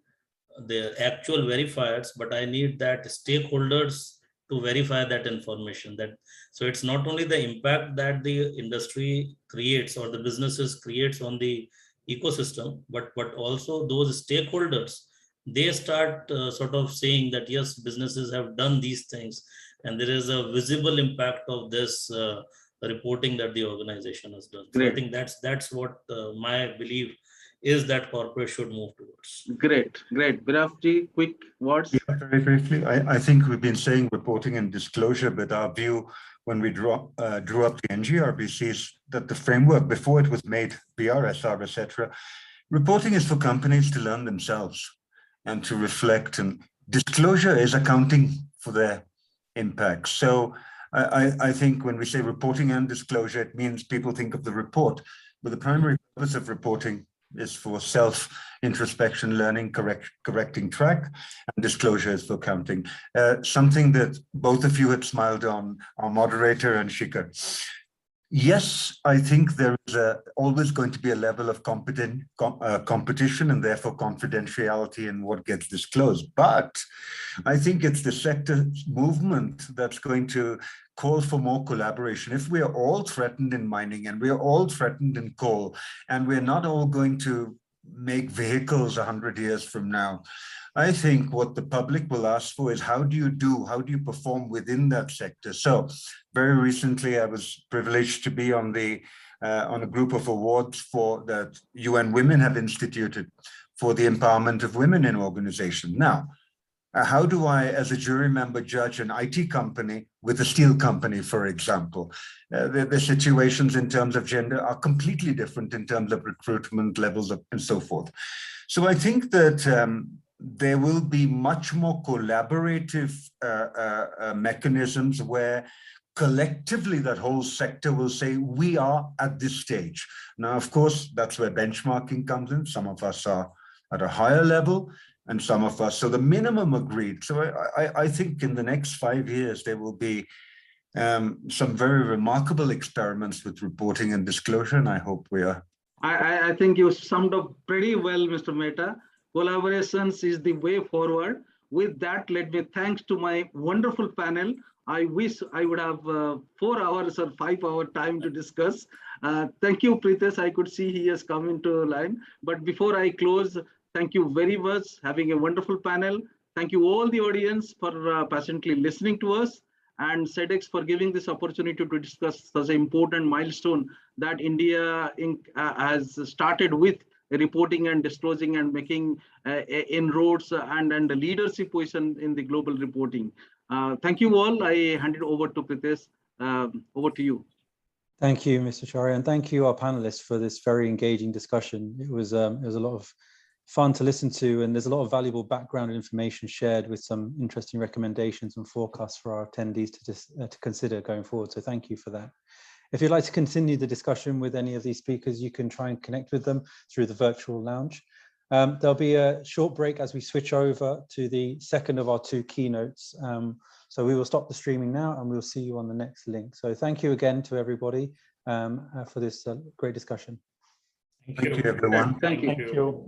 actual verifiers, but I need that stakeholders to verify that information. So it's not only the impact that the industry creates or the businesses creates on the ecosystem, but also those stakeholders, they start sort of saying that yes, businesses have done these things, and there is a visible impact of this reporting that the organization has done. So I think that's what my belief is that corporate should move towards. Great. Biravji, quick words. Yeah, very briefly. I think we've been saying reporting and disclosure, but our view when we drew up the NGRBCs, that the framework before it was made, BRSR, etc., reporting is for companies to learn themselves and to reflect, and disclosure is accounting for their impact. So I think when we say reporting and disclosure, it means people think of the report, but the primary purpose of reporting is for self-introspection, learning, correcting track, and disclosure is for accounting. Something that both of you had smiled on, our moderator and Sikhar. Yes, I think there is always going to be a level of competition and therefore confidentiality in what gets disclosed. But I think it's the sector movement that's going to call for more collaboration. If we are all threatened in mining and we are all threatened in coal, and we're not all going to make vehicles 100 years from now. I think what the public will ask for is how do you perform within that sector? So very recently, I was privileged to be on a group of awards for that UN Women have instituted for the empowerment of women in organization. Now, how do I, as a jury member, judge an IT company with a steel company, for example? The situations in terms of gender are completely different in terms of recruitment levels and so forth. So I think that there will be much more collaborative mechanisms where collectively that whole sector will say, we are at this stage. Now, of course, that's where benchmarking comes in. Some of us are at a higher level, and some of us, so the minimum agreed. So I think in the next 5 years, there will be some very remarkable experiments with reporting and disclosure, and I hope we are. I think you summed up pretty well, Mr. Mehta. Collaborations is the way forward. With that, let me thanks to my wonderful panel. I wish I would have 4 hours or 5 hour time to discuss. Thank you, Pritesh. I could see he has come into line. But before I close, thank you very much, having a wonderful panel. Thank you all the audience for patiently listening to us, and Sedex for giving this opportunity to discuss such an important milestone that India has started with reporting and disclosing and making inroads and a leadership position in the global reporting. Thank you all. I hand it over to Pritesh. Over to you. Thank you, Mr. Chari, and thank you, our panelists, for this very engaging discussion. It was a lot of fun to listen to, and there's a lot of valuable background and information shared with some interesting recommendations and forecasts for our attendees to consider going forward. So thank you for that. If you'd like to continue the discussion with any of these speakers, you can try and connect with them through the virtual lounge. There'll be a short break as we switch over to the second of our 2 keynotes. So we will stop the streaming now, and we'll see you on the next link. So thank you again to everybody for this great discussion. Thank you, everyone. Thank you. Thank you.